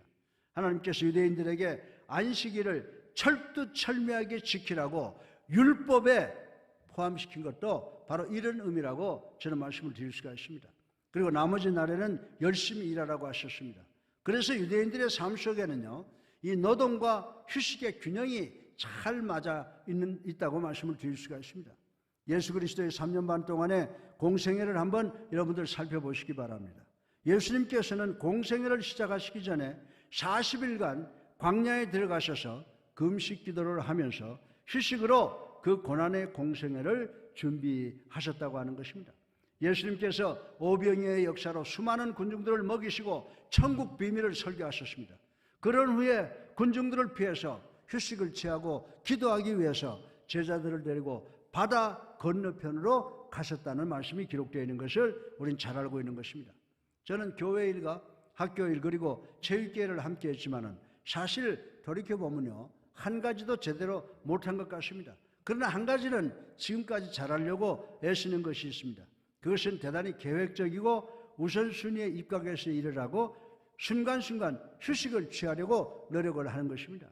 하나님께서 유대인들에게 안식일을 철두철미하게 지키라고 율법에 포함시킨 것도 바로 이런 의미라고 저는 말씀을 드릴 수가 있습니다. 그리고 나머지 날에는 열심히 일하라고 하셨습니다. 그래서 유대인들의 삶 속에는요, 이 노동과 휴식의 균형이 잘 맞아 있다고 말씀을 드릴 수가 있습니다. 예수 그리스도의 3년 반 동안의 공생애를 한번 여러분들 살펴보시기 바랍니다. 예수님께서는 공생애를 시작하시기 전에 40일간 광야에 들어가셔서 금식 기도를 하면서 휴식으로 그 고난의 공생애를 준비하셨다고 하는 것입니다. 예수님께서 오병이어의 역사로 수많은 군중들을 먹이시고 천국 비밀을 설교하셨습니다. 그런 후에 군중들을 피해서 휴식을 취하고 기도하기 위해서 제자들을 데리고 바다 건너편으로 가셨다는 말씀이 기록되어 있는 것을 우리는 잘 알고 있는 것입니다. 저는 교회 일과 학교 일 그리고 체육계를 함께 했지만은 사실 돌이켜보면요, 한 가지도 제대로 못한 것 같습니다. 그러나 한 가지는 지금까지 잘하려고 애쓰는 것이 있습니다. 그것은 대단히 계획적이고 우선순위에 입각해서 일을 하고 순간순간 휴식을 취하려고 노력을 하는 것입니다.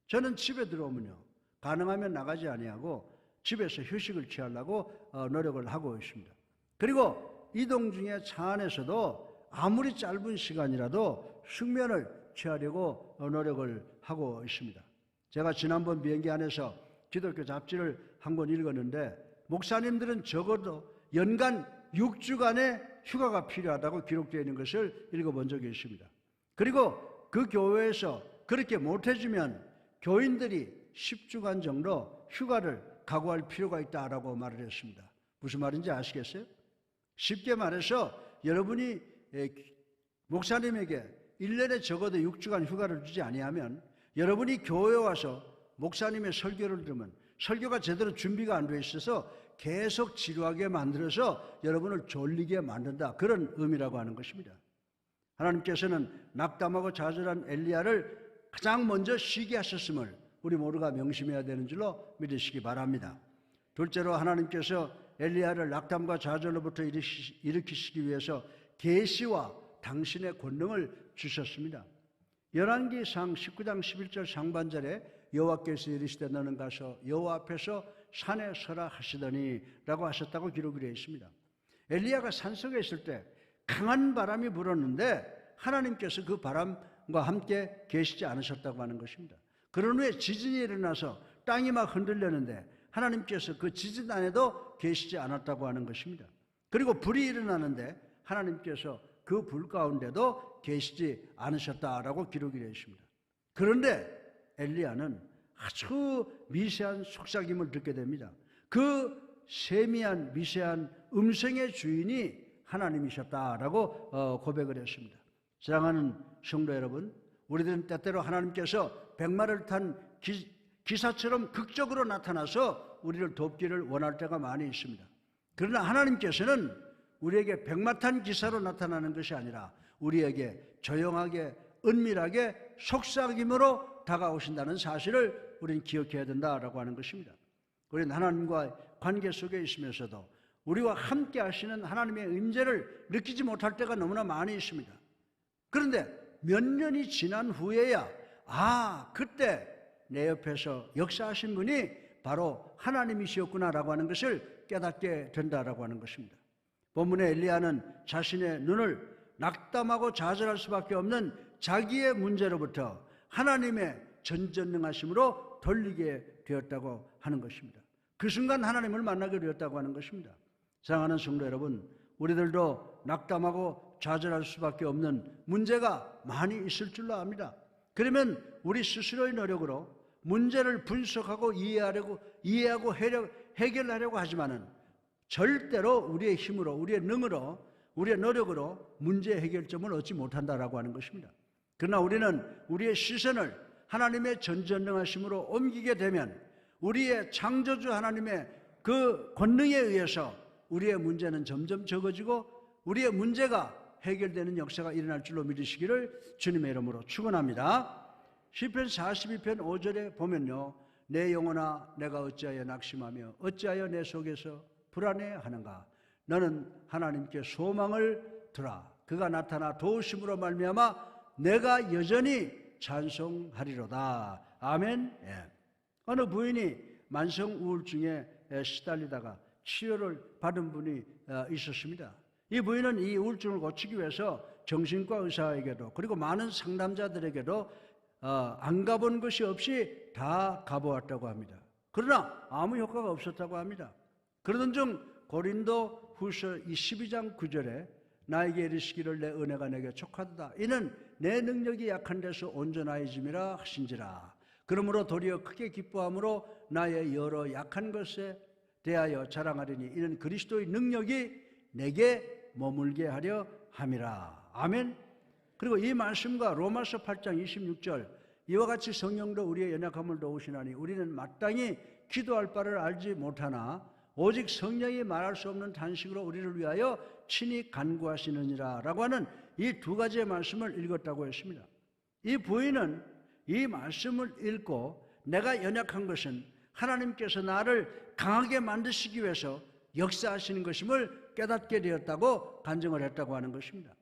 저는 집에 들어오면요, 가능하면 나가지 아니하고 집에서 휴식을 취하려고 노력을 하고 있습니다. 그리고 이동 중에 차 안에서도 아무리 짧은 시간이라도 숙면을 취하려고 노력을 하고 있습니다. 제가 지난번 비행기 안에서 기독교 잡지를 한 권 읽었는데 목사님들은 적어도 연간 6주간의 휴가가 필요하다고 기록되어 있는 것을 읽어본 적이 있습니다. 그리고 그 교회에서 그렇게 못해주면 교인들이 10주간 정도 휴가를 각오할 필요가 있다라고 말을 했습니다. 무슨 말인지 아시겠어요? 쉽게 말해서 여러분이 목사님에게 1년에 적어도 6주간 휴가를 주지 아니하면 여러분이 교회에 와서 목사님의 설교를 들으면 설교가 제대로 준비가 안 돼 있어서 계속 지루하게 만들어서 여러분을 졸리게 만든다, 그런 의미라고 하는 것입니다. 하나님께서는 낙담하고 좌절한 엘리야를 가장 먼저 쉬게 하셨음을 우리 모두가 명심해야 되는 줄로 믿으시기 바랍니다. 둘째로 하나님께서 엘리야를 낙담과 좌절로부터 일으키시기 위해서 계시와 당신의 권능을 주셨습니다. 열왕기상 19장 11절 상반절에 여호와께서 이르시되 너는 가서 여호와 앞에서 산에 서라 하시더니 라고 하셨다고 기록이 되어 있습니다. 엘리야가 산속에 있을 때 강한 바람이 불었는데 하나님께서 그 바람과 함께 계시지 않으셨다고 하는 것입니다. 그런 후에 지진이 일어나서 땅이 막 흔들렸는데 하나님께서 그 지진 안에도 계시지 않았다고 하는 것입니다. 그리고 불이 일어나는데 하나님께서 그 불 가운데도 계시지 않으셨다라고 기록이 되어 있습니다. 그런데 엘리야는 아주 미세한 속삭임을 듣게 됩니다. 그 세미한 미세한 음성의 주인이 하나님이셨다라고 고백을 했습니다. 사랑하는 성도 여러분, 우리들은 때때로 하나님께서 백마를 탄 기사처럼 극적으로 나타나서 우리를 돕기를 원할 때가 많이 있습니다. 그러나 하나님께서는 우리에게 백마 탄 기사로 나타나는 것이 아니라 우리에게 조용하게 은밀하게 속삭임으로 다가오신다는 사실을 우리는 기억해야 된다라고 하는 것입니다. 우리는 하나님과의 관계 속에 있으면서도 우리와 함께 하시는 하나님의 임재를 느끼지 못할 때가 너무나 많이 있습니다. 그런데 몇 년이 지난 후에야 그때 내 옆에서 역사하신 분이 바로 하나님이시었구나라고 하는 것을 깨닫게 된다라고 하는 것입니다. 본문의 엘리야는 자신의 눈을 낙담하고 좌절할 수밖에 없는 자기의 문제로부터 하나님의 전전능하심으로 돌리게 되었다고 하는 것입니다. 그 순간 하나님을 만나게 되었다고 하는 것입니다. 사랑하는 성도 여러분, 우리들도 낙담하고 좌절할 수밖에 없는 문제가 많이 있을 줄로 압니다. 그러면 우리 스스로의 노력으로 문제를 분석하고 이해하고 해결하려고 하지만은 절대로 우리의 힘으로, 우리의 능으로, 우리의 노력으로 문제 해결점을 얻지 못한다라고 하는 것입니다. 그러나 우리는 우리의 시선을 하나님의 전전능하심으로 옮기게 되면 우리의 창조주 하나님의 그 권능에 의해서 우리의 문제는 점점 적어지고 우리의 문제가 해결되는 역사가 일어날 줄로 믿으시기를 주님의 이름으로 축원합니다. 시편 42편 5절에 보면요, 내 영혼아 내가 어찌하여 낙심하며 어찌하여 내 속에서 불안해하는가. 너는 하나님께 소망을 두라. 그가 나타나 도우심으로 말미암아 내가 여전히 찬송하리로다. 아멘. 예. 어느 부인이 만성 우울증에 시달리다가 치료를 받은 분이 있었습니다. 이 부인은 이 우울증을 고치기 위해서 정신과 의사에게도 그리고 많은 상담자들에게도 안 가본 것이 없이 다 가보았다고 합니다. 그러나 아무 효과가 없었다고 합니다. 그러던 중 고린도 후서 12장 9절에 나에게 이르시기를 내 은혜가 내게 족하도다. 이는 내 능력이 약한 데서 온전하여짐이라 하신지라. 그러므로 도리어 크게 기뻐함으로 나의 여러 약한 것에 대하여 자랑하리니 이는 그리스도의 능력이 내게 머물게 하려 함이라. 아멘. 그리고 이 말씀과 로마서 8장 26절 이와 같이 성령도 우리의 연약함을 도우시나니 우리는 마땅히 기도할 바를 알지 못하나 오직 성령이 말할 수 없는 탄식으로 우리를 위하여 친히 간구하시느니라 라고 하는 이 두 가지의 말씀을 읽었다고 했습니다. 이 부인은 이 말씀을 읽고 내가 연약한 것은 하나님께서 나를 강하게 만드시기 위해서 역사하시는 것임을 깨닫게 되었다고 간증을 했다고 하는 것입니다.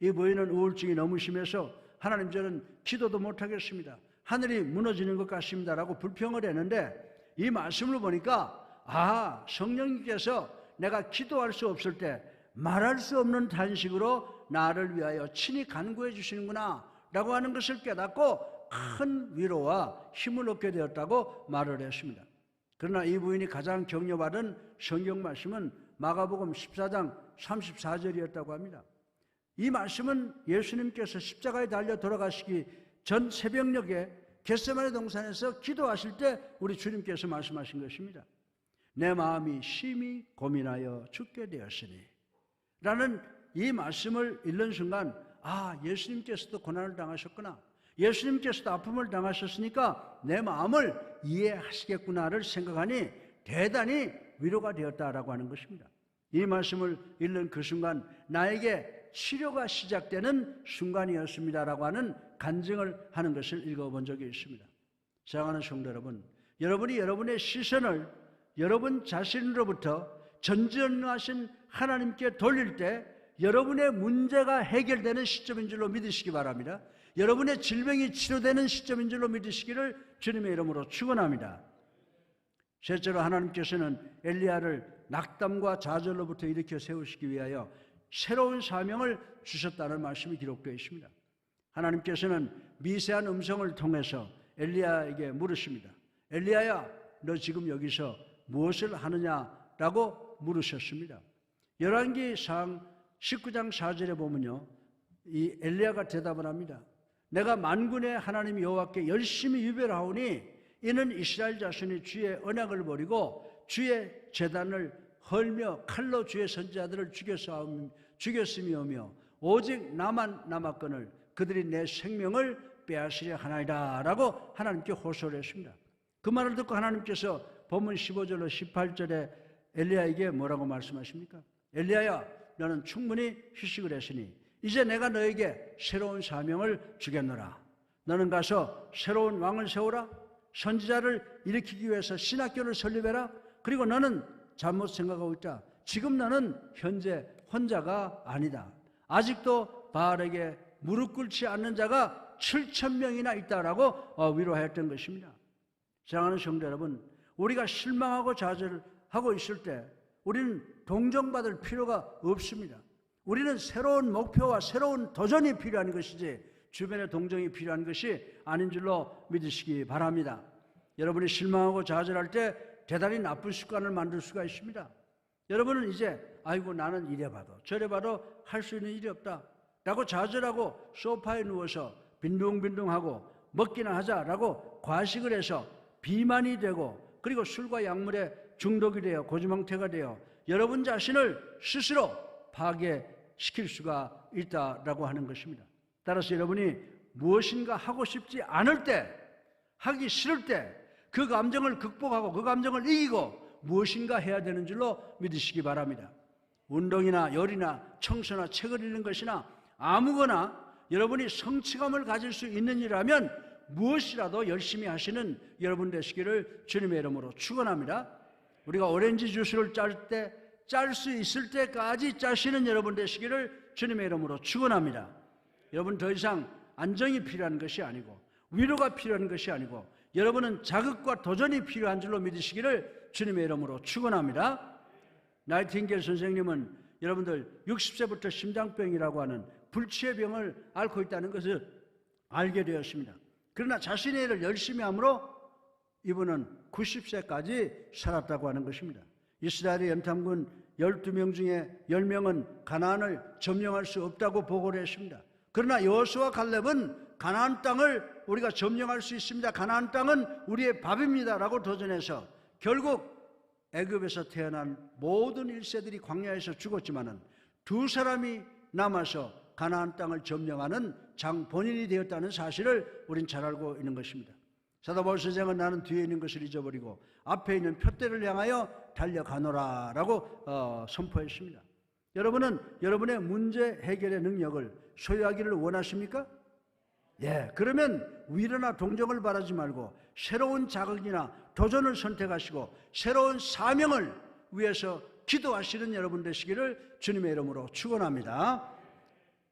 이 부인은 우울증이 너무 심해서 하나님 저는 기도도 못하겠습니다. 하늘이 무너지는 것 같습니다 라고 불평을 했는데 이 말씀을 보니까 성령님께서 내가 기도할 수 없을 때 말할 수 없는 탄식으로 나를 위하여 친히 간구해 주시는구나 라고 하는 것을 깨닫고 큰 위로와 힘을 얻게 되었다고 말을 했습니다. 그러나 이 부인이 가장 격려받은 성경 말씀은 마가복음 14장 34절이었다고 합니다. 이 말씀은 예수님께서 십자가에 달려 돌아가시기 전 새벽녘에 겟세마네 동산에서 기도하실 때 우리 주님께서 말씀하신 것입니다. 내 마음이 심히 고민하여 죽게 되었으니 라는 이 말씀을 읽는 순간 예수님께서도 고난을 당하셨구나, 예수님께서도 아픔을 당하셨으니까 내 마음을 이해하시겠구나를 생각하니 대단히 위로가 되었다라고 하는 것입니다. 이 말씀을 읽는 그 순간 나에게 치료가 시작되는 순간이었습니다라고 하는 간증을 하는 것을 읽어본 적이 있습니다. 사랑하는 성도 여러분, 여러분이 여러분의 시선을 여러분 자신으로부터 전지전능하신 하나님께 돌릴 때 여러분의 문제가 해결되는 시점인 줄로 믿으시기 바랍니다. 여러분의 질병이 치료되는 시점인 줄로 믿으시기를 주님의 이름으로 축원합니다. 셋째로 하나님께서는 엘리야를 낙담과 좌절로부터 일으켜 세우시기 위하여 새로운 사명을 주셨다는 말씀이 기록되어 있습니다. 하나님께서는 미세한 음성을 통해서 엘리야에게 물으십니다. 엘리야야, 너 지금 여기서 무엇을 하느냐라고 물으셨습니다. 열왕기상 19장 4절에 보면요, 이 엘리야가 대답을 합니다. 내가 만군의 하나님 여호와께 열심히 유별하오니 이는 이스라엘 자손이 주의 언약을 버리고 주의 제단을 헐며 칼로 주의 선지자들을 죽였음이오며 오직 나만 남았거늘 그들이 내 생명을 빼앗으려 하나이다 라고 하나님께 호소를 했습니다. 그 말을 듣고 하나님께서 본문 15절로 18절에 엘리야에게 뭐라고 말씀하십니까? 엘리야야, 너는 충분히 휴식을 했으니 이제 내가 너에게 새로운 사명을 주겠노라. 너는 가서 새로운 왕을 세우라. 선지자를 일으키기 위해서 신학교를 설립해라. 그리고 너는 잘못 생각하고 있다. 지금 너는 현재 혼자가 아니다. 아직도 바알에게 무릎 꿇지 않는 자가 7,000명이나 있다라고 위로하였던 것입니다. 사랑하는 성도 여러분, 우리가 실망하고 좌절하고 있을 때 우리는 동정받을 필요가 없습니다. 우리는 새로운 목표와 새로운 도전이 필요한 것이지 주변의 동정이 필요한 것이 아닌 줄로 믿으시기 바랍니다. 여러분이 실망하고 좌절할 때 대단히 나쁜 습관을 만들 수가 있습니다. 여러분은 이제 나는 이래 봐도 저래 봐도 할 수 있는 일이 없다 라고 좌절하고 소파에 누워서 빈둥빈둥하고 먹기나 하자라고 과식을 해서 비만이 되고 그리고 술과 약물에 중독이 되어 고지망태가 되어 여러분 자신을 스스로 파괴시킬 수가 있다라고 하는 것입니다. 따라서 여러분이 무엇인가 하고 싶지 않을 때, 하기 싫을 때 그 감정을 극복하고 그 감정을 이기고 무엇인가 해야 되는 줄로 믿으시기 바랍니다. 운동이나 요리나 청소나 책을 읽는 것이나 아무거나 여러분이 성취감을 가질 수 있는 일이라면 무엇이라도 열심히 하시는 여러분 되시기를 주님의 이름으로 축원합니다. 우리가 오렌지 주스를 짤 수 있을 때까지 짜시는 여러분 되시기를 주님의 이름으로 축원합니다. 여러분 더 이상 안정이 필요한 것이 아니고 위로가 필요한 것이 아니고 여러분은 자극과 도전이 필요한 줄로 믿으시기를 주님의 이름으로 축원합니다. 나이팅게일 선생님은 여러분들 60세부터 심장병이라고 하는 불치의 병을 앓고 있다는 것을 알게 되었습니다. 그러나 자신의 일을 열심히 함으로 이분은 90세까지 살았다고 하는 것입니다. 이스라엘의 연탄군 12명 중에 10명은 가나안을 점령할 수 없다고 보고를 했습니다. 그러나 여호수아와 갈렙은 가나안 땅을 우리가 점령할 수 있습니다. 가나안 땅은 우리의 밥입니다 라고 도전해서 결국 애굽에서 태어난 모든 1세들이 광야에서 죽었지만은 2사람이 남아서 가나안 땅을 점령하는 장본인이 되었다는 사실을 우린 잘 알고 있는 것입니다. 사도 바울 선생은 나는 뒤에 있는 것을 잊어버리고 앞에 있는 표대를 향하여 달려가노라 라고 선포했습니다. 여러분은 여러분의 문제 해결의 능력을 소유하기를 원하십니까? 예, 그러면 위로나 동정을 바라지 말고 새로운 자극이나 도전을 선택하시고 새로운 사명을 위해서 기도하시는 여러분 되시기를 주님의 이름으로 축원합니다.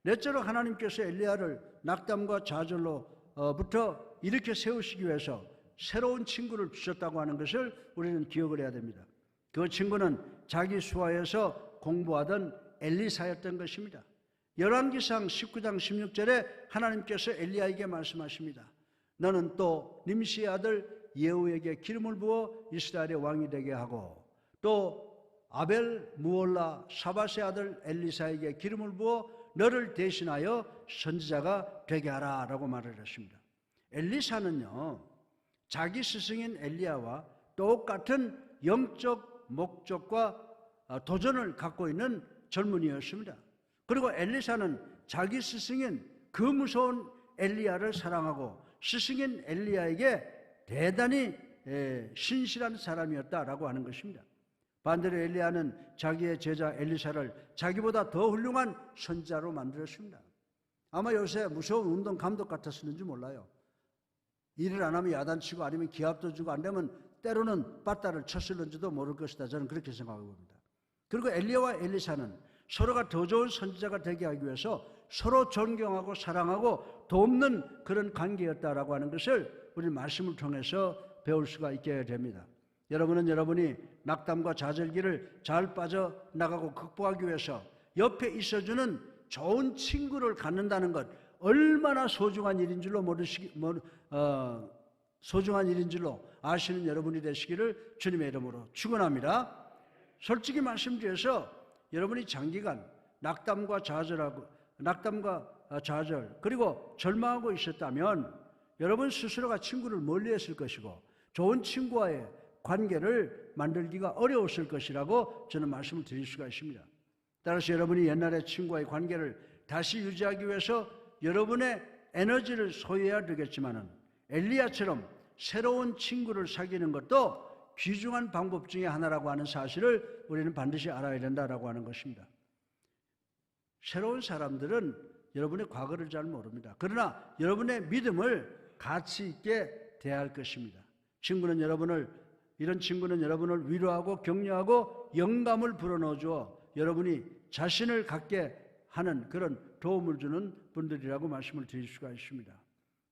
넷째로 하나님께서 엘리야를 낙담과 좌절로부터 일으켜 세우시기 위해서 새로운 친구를 주셨다고 하는 것을 우리는 기억을 해야 됩니다. 그 친구는 자기 수하에서 공부하던 엘리사였던 것입니다. 열왕기상 19장 16절에 하나님께서 엘리야에게 말씀하십니다. 너는 또 nim시의 아들 예후에게 기름을 부어 이스라엘의 왕이 되게 하고 또 아벨 무올라 샤밧의 아들 엘리사에게 기름을 부어 너를 대신하여 선지자가 되게 하라 라고 말을 했습니다. 엘리사는요 자기 스승인 엘리야와 똑같은 영적 목적과 도전을 갖고 있는 젊은이였습니다. 그리고 엘리사는 자기 스승인 그 무서운 엘리야를 사랑하고 스승인 엘리야에게 대단히 신실한 사람이었다라고 하는 것입니다. 반대로 엘리야는 자기의 제자 엘리사를 자기보다 더 훌륭한 선지자로 만들었습니다. 아마 요새 무서운 운동 감독 같았었는지 몰라요. 일을 안 하면 야단치고 아니면 기합도 주고 안 되면 때로는 빠따를 쳤을는지도 모를 것이다. 저는 그렇게 생각하고 봅니다. 그리고 엘리야와 엘리사는 서로가 더 좋은 선지자가 되게 하기 위해서 서로 존경하고 사랑하고 돕는 그런 관계였다라고 하는 것을 우리 말씀을 통해서 배울 수가 있게 됩니다. 여러분은 여러분이 낙담과 좌절기를 잘 빠져나가고 극복하기 위해서 옆에 있어주는 좋은 친구를 갖는다는 것 얼마나 소중한 일인 줄로 소중한 일인 줄로 아시는 여러분이 되시기를 주님의 이름으로 축원합니다. 솔직히 말씀드려서 여러분이 장기간 낙담과 좌절 그리고 절망하고 있었다면 여러분 스스로가 친구를 멀리했을 것이고 좋은 친구와의 관계를 만들기가 어려웠을 것이라고 저는 말씀을 드릴 수가 있습니다. 따라서 여러분이 옛날의 친구와의 관계를 다시 유지하기 위해서 여러분의 에너지를 소유해야 되겠지만은 엘리야처럼 새로운 친구를 사귀는 것도 귀중한 방법 중에 하나라고 하는 사실을 우리는 반드시 알아야 된다라고 하는 것입니다. 새로운 사람들은 여러분의 과거를 잘 모릅니다. 그러나 여러분의 믿음을 가치 있게 대할 것입니다. 이런 친구는 여러분을 위로하고 격려하고 영감을 불어넣어 주어 여러분이 자신을 갖게 하는 그런 도움을 주는 분들이라고 말씀을 드릴 수가 있습니다.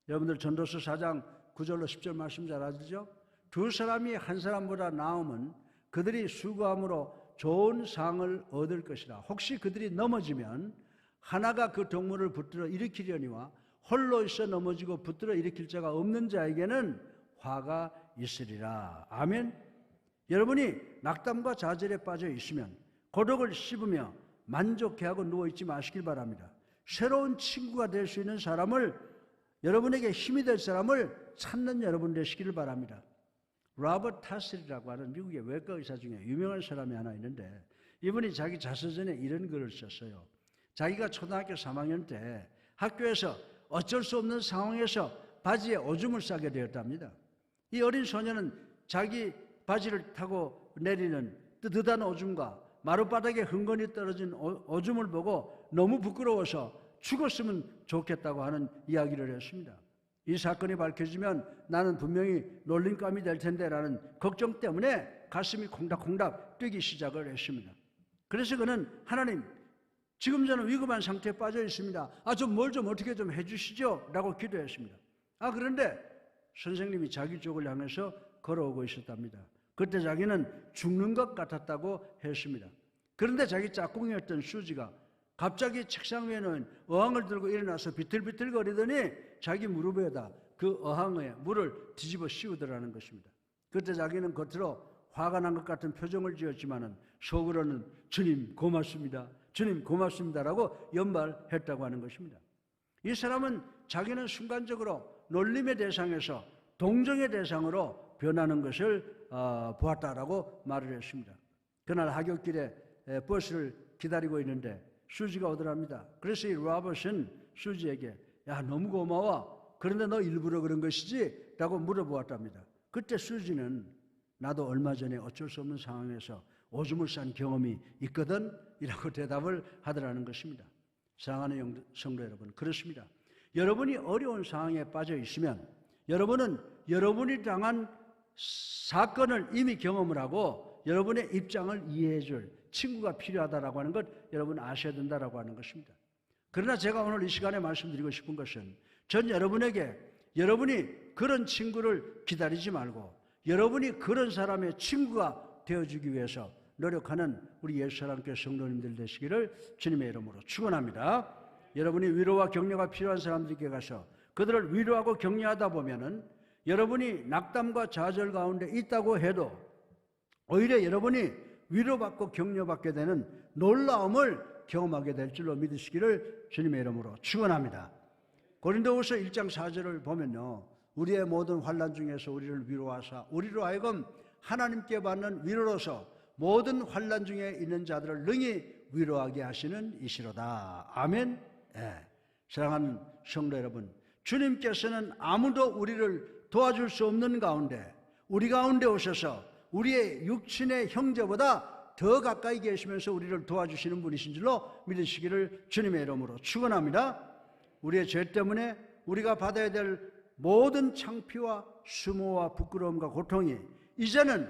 여러분들 전도서 4장 9절로 10절 말씀 잘 아시죠? 두 사람이 한 사람보다 나으면 그들이 수고함으로 좋은 상을 얻을 것이라. 혹시 그들이 넘어지면 하나가 그 동물을 붙들어 일으키려니와 홀로 있어 넘어지고 붙들어 일으킬 자가 없는 자에게는 화가 있으리라. 아멘. 여러분이 낙담과 좌절에 빠져 있으면 고독을 씹으며 만족해하고 누워있지 마시길 바랍니다. 새로운 친구가 될 수 있는 사람을, 여러분에게 힘이 될 사람을 찾는 여러분 되시기를 바랍니다. 로버트 타슬이라고 하는 미국의 외과 의사 중에 유명한 사람이 하나 있는데 이분이 자기 자서전에 이런 글을 썼어요. 자기가 초등학교 3학년 때 학교에서 어쩔 수 없는 상황에서 바지에 오줌을 싸게 되었답니다. 이 어린 소녀는 자기 바지를 타고 내리는 뜨뜻한 오줌과 마룻바닥에 흥건히 떨어진 오줌을 보고 너무 부끄러워서 죽었으면 좋겠다고 하는 이야기를 했습니다. 이 사건이 밝혀지면 나는 분명히 놀림감이 될 텐데 라는 걱정 때문에 가슴이 콩닥콩닥 뛰기 시작을 했습니다. 그래서 그는 하나님, 지금 저는 위급한 상태에 빠져 있습니다. 뭘 좀 어떻게 좀 해주시죠 라고 기도했습니다. 그런데 선생님이 자기 쪽을 향해서 걸어오고 있었답니다. 그때 자기는 죽는 것 같았다고 했습니다. 그런데 자기 짝꿍이었던 수지가 갑자기 책상 위에 놓인 어항을 들고 일어나서 비틀비틀거리더니 자기 무릎에다 그 어항에 물을 뒤집어 씌우더라는 것입니다. 그때 자기는 겉으로 화가 난 것 같은 표정을 지었지만은 속으로는 주님 고맙습니다. 주님 고맙습니다라고 연발했다고 하는 것입니다. 이 사람은 자기는 순간적으로 놀림의 대상에서 동정의 대상으로 변하는 것을 보았다라고 말을 했습니다. 그날 하굣길에 버스를 기다리고 있는데 수지가 오더랍니다. 그래서 이 로버트는 수지에게 야 너무 고마워. 그런데 너 일부러 그런 것이지? 라고 물어보았답니다. 그때 수지는 나도 얼마 전에 어쩔 수 없는 상황에서 오줌을 싼 경험이 있거든 이라고 대답을 하더라는 것입니다. 사랑하는 성도 여러분, 그렇습니다. 여러분이 어려운 상황에 빠져 있으면 여러분은 여러분이 당한 사건을 이미 경험을 하고 여러분의 입장을 이해해 줄 친구가 필요하다라고 하는 것 여러분 아셔야 된다라고 하는 것입니다. 그러나 제가 오늘 이 시간에 말씀드리고 싶은 것은 전 여러분에게 여러분이 그런 친구를 기다리지 말고 여러분이 그런 사람의 친구가 되어주기 위해서 노력하는 우리 예수사랑교회 성도님들 되시기를 주님의 이름으로 축원합니다. 여러분이 위로와 격려가 필요한 사람들에게 가서 그들을 위로하고 격려하다 보면은 여러분이 낙담과 좌절 가운데 있다고 해도 오히려 여러분이 위로받고 격려받게 되는 놀라움을 경험하게 될 줄로 믿으시기를 주님의 이름으로 축원합니다. 고린도후서 1장 4절을 보면요, 우리의 모든 환난 중에서 우리를 위로하사 우리로 하여금 하나님께 받는 위로로서 모든 환난 중에 있는 자들을 능히 위로하게 하시는 이시로다. 아멘. 예. 사랑하는 성도 여러분, 주님께서는 아무도 우리를 도와줄 수 없는 가운데 우리 가운데 오셔서 우리의 육친의 형제보다 더 가까이 계시면서 우리를 도와주시는 분이신 줄로 믿으시기를 주님의 이름으로 축원합니다. 우리의 죄 때문에 우리가 받아야 될 모든 창피와 수모와 부끄러움과 고통이 이제는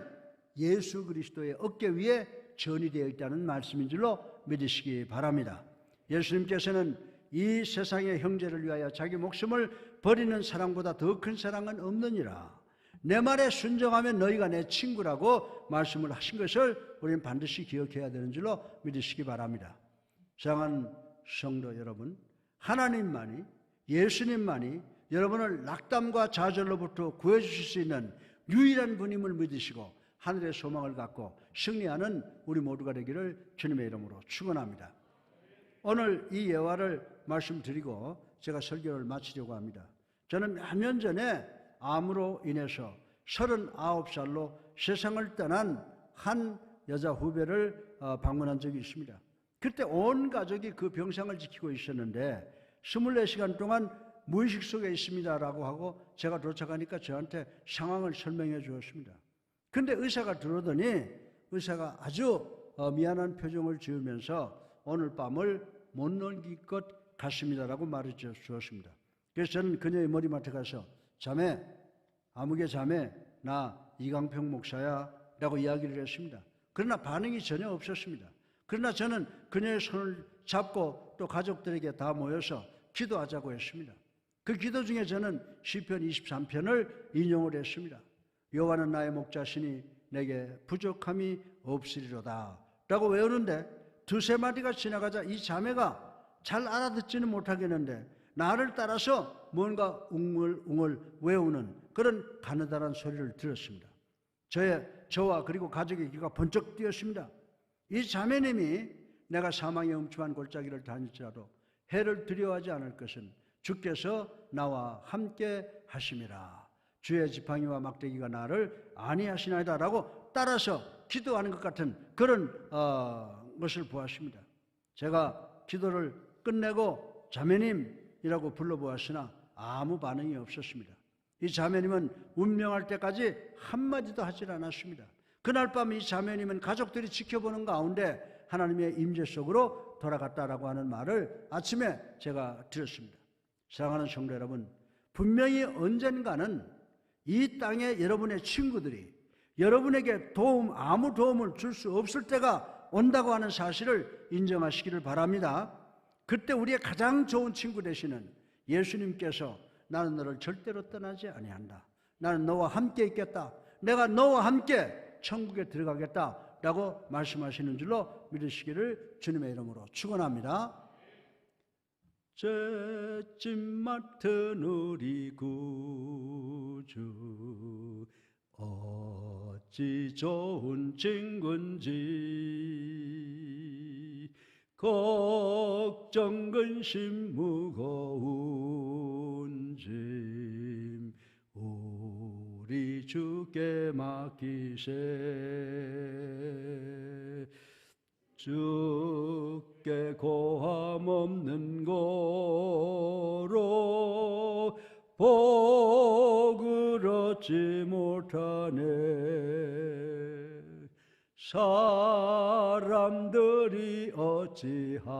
예수 그리스도의 어깨 위에 전이되어 있다는 말씀인 줄로 믿으시기 바랍니다. 예수님께서는 이 세상의 형제를 위하여 자기 목숨을 버리는 사랑보다 더 큰 사랑은 없느니라. 내 말에 순종하면 너희가 내 친구라고 말씀을 하신 것을 우리는 반드시 기억해야 되는 줄로 믿으시기 바랍니다. 사랑하는 성도 여러분, 하나님만이, 예수님만이 여러분을 낙담과 좌절로부터 구해주실 수 있는 유일한 분임을 믿으시고 하늘의 소망을 갖고 승리하는 우리 모두가 되기를 주님의 이름으로 축원합니다. 오늘 이 예화를 말씀드리고 제가 설교를 마치려고 합니다. 저는 몇 년 전에 암으로 인해서 39살로 세상을 떠난 한 여자 후배를 방문한 적이 있습니다. 그때 온 가족이 그 병상을 지키고 있었는데 24시간 동안 무의식 속에 있습니다라고 하고 제가 도착하니까 저한테 상황을 설명해 주었습니다. 그런데 의사가 들어오더니 의사가 아주 미안한 표정을 지으면서 오늘 밤을 못 넘길 것 같습니다라고 말해 주었습니다. 그래서 저는 그녀의 머리맡에 가서 자매, 아무개 자매, 나 이강평 목사야 라고 이야기를 했습니다. 그러나 반응이 전혀 없었습니다. 그러나 저는 그녀의 손을 잡고 또 가족들에게 다 모여서 기도하자고 했습니다. 그 기도 중에 저는 시편 23편을 인용을 했습니다. 여호와는 나의 목자시니 내게 부족함이 없으리로다 라고 외우는데 두세 마디가 지나가자 이 자매가 잘 알아듣지는 못하겠는데 나를 따라서 뭔가 웅얼웅얼 외우는 그런 가느다란 소리를 들었습니다. 저와 그리고 가족의 귀가 번쩍 뛰었습니다. 이 자매님이 내가 사망의 음침한 골짜기를 다닐지라도 해를 두려워하지 않을 것은 주께서 나와 함께 하심이라. 주의 지팡이와 막대기가 나를 안위하시나이다 라고 따라서 기도하는 것 같은 그런 것을 보았습니다. 제가 기도를 끝내고 자매님이라고 불러보았으나 아무 반응이 없었습니다. 이 자매님은 운명할 때까지 한마디도 하질 않았습니다. 그날 밤 이 자매님은 가족들이 지켜보는 가운데 하나님의 임재 속으로 돌아갔다라고 하는 말을 아침에 제가 들었습니다. 사랑하는 성도 여러분, 분명히 언젠가는 이 땅에 여러분의 친구들이 여러분에게 아무 도움을 줄 수 없을 때가 온다고 하는 사실을 인정하시기를 바랍니다. 그때 우리의 가장 좋은 친구 되시는 예수님께서 나는 너를 절대로 떠나지 아니한다. 나는 너와 함께 있겠다. 내가 너와 함께 천국에 들어가겠다라고 말씀하시는 줄로 믿으시기를 주님의 이름으로 축원합니다. 죄짐 맡은 우리 구주 어찌 좋은 친구인지 걱정 근심 무거운 짐 우리 주께 맡기세. 주께 고함 없는 고로 복을 얻지 못하네. 사람들이 어찌하여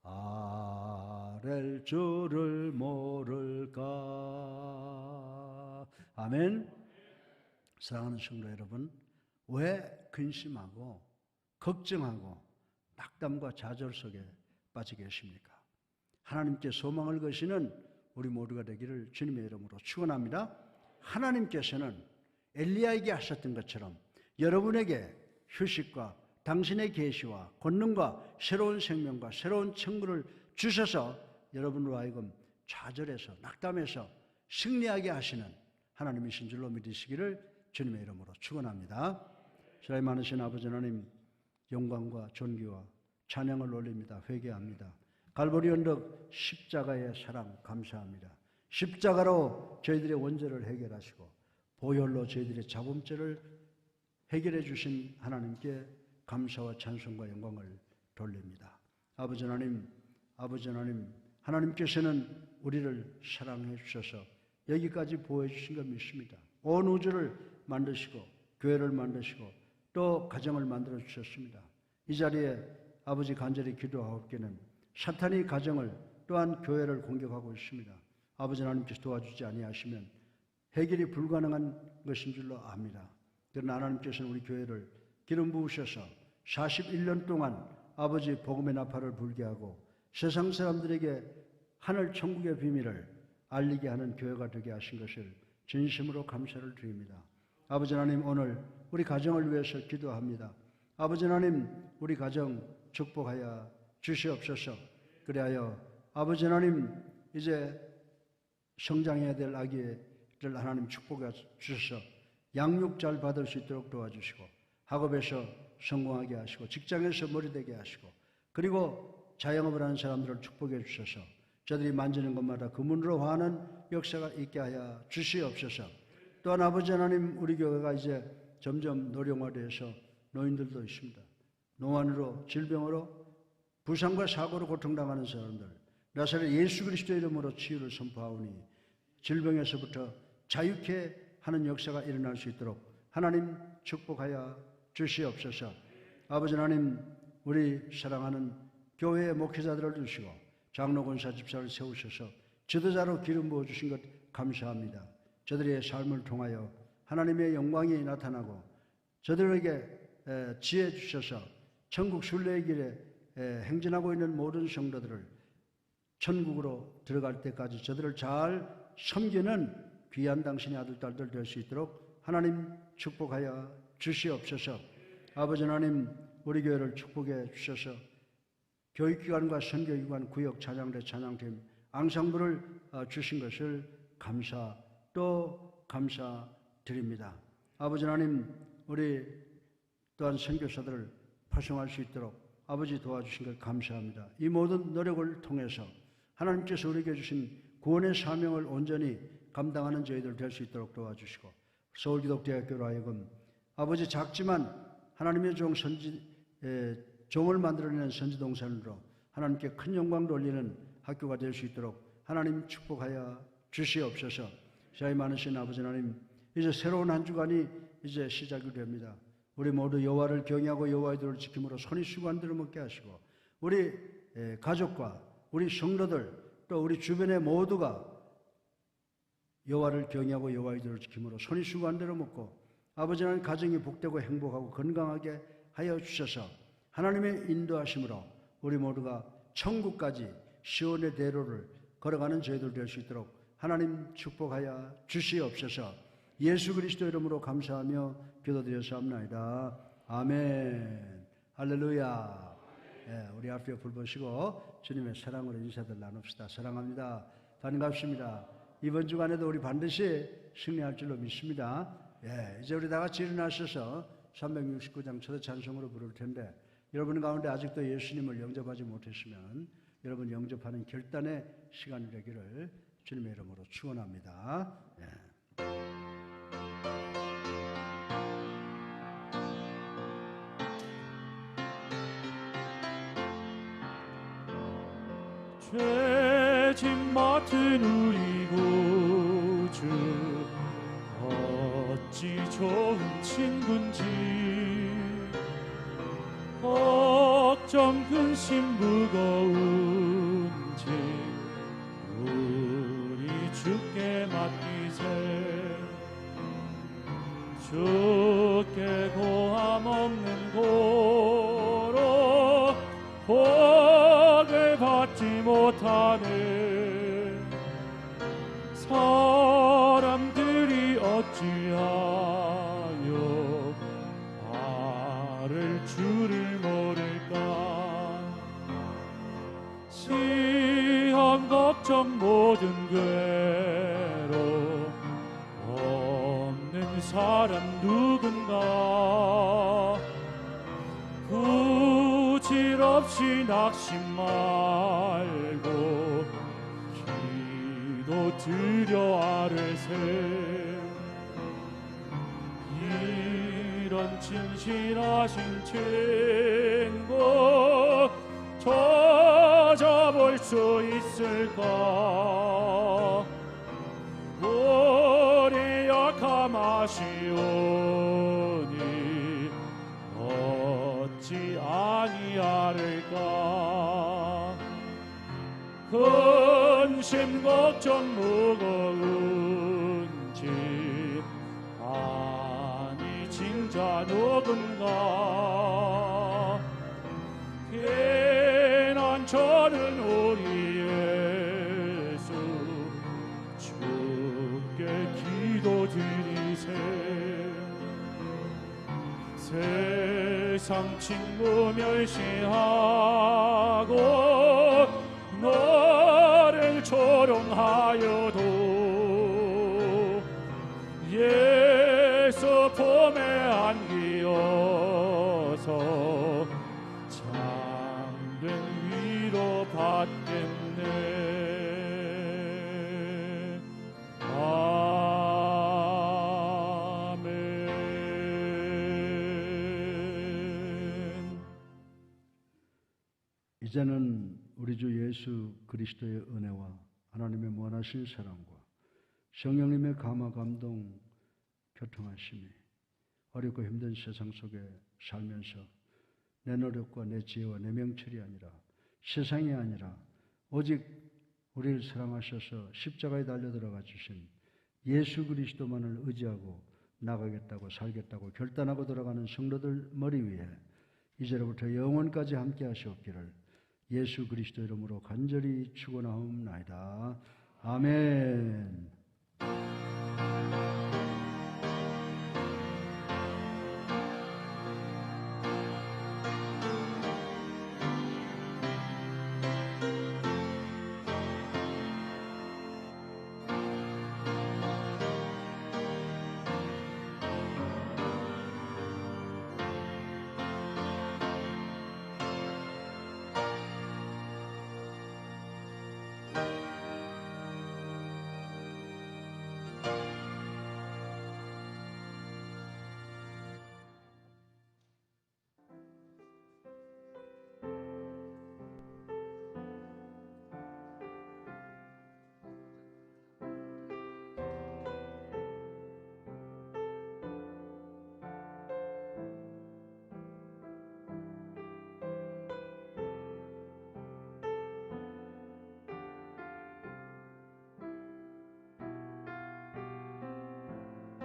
아랠 줄을 모를까. 아멘. 사랑하는 성도 여러분, 왜 근심하고 걱정하고 낙담과 좌절 속에 빠져 계십니까? 하나님께 소망을 거시는 우리 모두가 되기를 주님의 이름으로 축원합니다. 하나님께서는 엘리야에게 하셨던 것처럼 여러분에게 휴식과 당신의 계시와 권능과 새로운 생명과 새로운 천국을 주셔서 여러분으로 하여금 좌절해서 낙담해서 승리하게 하시는 하나님이신 줄로 믿으시기를 주님의 이름으로 축원합니다. 사랑이 많으신 아버지 하나님, 영광과 존귀와 찬양을 올립니다. 회개합니다. 갈보리 언덕 십자가의 사랑 감사합니다. 십자가로 저희들의 원죄를 해결하시고 보혈로 저희들의 잡음죄를 해결해 주신 하나님께 감사와 찬송과 영광을 돌립니다. 아버지 하나님, 하나님께서는 우리를 사랑해 주셔서 여기까지 보호해 주신 걸 믿습니다. 온 우주를 만드시고 교회를 만드시고 또 가정을 만들어 주셨습니다. 이 자리에 아버지 간절히 기도하옵기는 사탄이 가정을 또한 교회를 공격하고 있습니다. 아버지 하나님께서 도와주지 아니하시면 해결이 불가능한 것인 줄로 압니다. 그러나 하나님께서는 우리 교회를 기름 부으셔서 41년 동안 아버지 복음의 나팔을 불게 하고 세상 사람들에게 하늘 천국의 비밀을 알리게 하는 교회가 되게 하신 것을 진심으로 감사를 드립니다. 아버지 하나님, 오늘 우리 가정을 위해서 기도합니다. 아버지 하나님, 우리 가정 축복하여 주시옵소서. 그리하여 아버지 하나님, 이제 성장해야 될 아기를 하나님 축복해 주셔서 양육 잘 받을 수 있도록 도와주시고 학업에서 성공하게 하시고 직장에서 머리되게 하시고 그리고 자영업을 하는 사람들을 축복해 주셔서 저들이 만지는 것마다 금은으로 화하는 역사가 있게 하여 주시옵소서. 또한 아버지 하나님, 우리 교회가 이제 점점 노령화되어서 노인들도 있습니다. 노안으로 질병으로 부상과 사고로 고통당하는 사람들, 나사렛 예수 그리스도의 이름으로 치유를 선포하오니 질병에서부터 자유케 하는 역사가 일어날 수 있도록 하나님 축복하여 주시옵소서. 아버지 하나님, 우리 사랑하는 교회의 목회자들을 주시고 장로 권사 집사를 세우셔서 지도자로 기름 부어주신 것 감사합니다. 저들의 삶을 통하여 하나님의 영광이 나타나고 저들에게 지혜 주셔서 천국 순례의 길에 행진하고 있는 모든 성도들을 천국으로 들어갈 때까지 저들을 잘 섬기는 귀한 당신의 아들, 딸들 될 수 있도록 하나님 축복하여 주시옵소서. 아버지 하나님, 우리 교회를 축복해 주셔서 교육기관과 선교기관, 구역 찬양대 찬양팀, 앙상블을 주신 것을 또 감사드립니다. 아버지 하나님, 우리 또한 선교사들을 파송할 수 있도록 아버지 도와주신 걸 감사합니다. 이 모든 노력을 통해서 하나님께서 우리에게 주신 구원의 사명을 온전히 감당하는 저희들 될 수 있도록 도와주시고 서울기독대학교로 하여금 아버지 작지만 하나님의 종을 만들어내는 선지동산으로 하나님께 큰 영광 돌리는 학교가 될 수 있도록 하나님 축복하여 주시옵소서. 사이 많으신 아버지 하나님, 이제 새로운 한 주간이 이제 시작이 됩니다. 우리 모두 여호와를 경외하고 여호와의 도를 지킴으로 선지수관들을 먹게 하시고 우리 가족과 우리 성도들 또 우리 주변의 모두가 여호와를 경외하고 여호와의 도를 지킴으로 선지수관들을 먹고 아버지 하나님 가정이 복되고 행복하고 건강하게 하여 주셔서 하나님의 인도하심으로 우리 모두가 천국까지 시온의 대로를 걸어가는 저희들 될 수 있도록 하나님 축복하여 주시옵소서. 예수 그리스도 이름으로 감사하며 기도드렸사옵나이다. 아멘. 할렐루야. 예, 우리 앞에 불 보시고 주님의 사랑으로 인사들 나눕시다. 사랑합니다. 반갑습니다. 이번 주간에도 우리 반드시 승리할 줄로 믿습니다. 예, 이제 우리 다 같이 일어나셔서 369장 초대 찬송으로 부를 텐데, 여러분 가운데 아직도 예수님을 영접하지 못했으면 여러분 영접하는 결단의 시간이 되기를 주님의 이름으로 축원합니다. 예. 죄짐 맡은 우리 구주 어찌 좋은 친군지, 걱정 근심 무거운지 우리 주께 맡기세. 주께 고함 없는 고로 복을 받지 못하네. 사람들이 어찌하여 나를 주를 모를까. 시험 걱정 모든 괴로 없는 사람 누군가. 부질 없이 낙심 말고 기도 드려 아뢰세. 이런 진실하신 친구 찾아볼 수 있을까. 우리 약함 아시오니 어찌 아니하릴까. 근심 걱정 무거운지 아니 진짜 누군가. 괜한 저는 우리 예수 주께 기도드리세. 세상 친구 멸시하고 너를 조롱하여도 예수 품에 안기어서 참된 위로 받겠네. 이제는 우리 주 예수 그리스도의 은혜와 하나님의 무한하신 사랑과 성령님의 감화 감동 교통하심이 어렵고 힘든 세상 속에 살면서 내 노력과 내 지혜와 내 명철이 아니라, 세상이 아니라 오직 우리를 사랑하셔서 십자가에 달려 들어가 주신 예수 그리스도만을 의지하고 나가겠다고 살겠다고 결단하고 들어가는 성도들 머리 위에 이제로부터 영원까지 함께 하시옵기를 예수 그리스도 이름으로 간절히 축원하옵나이다. 아멘.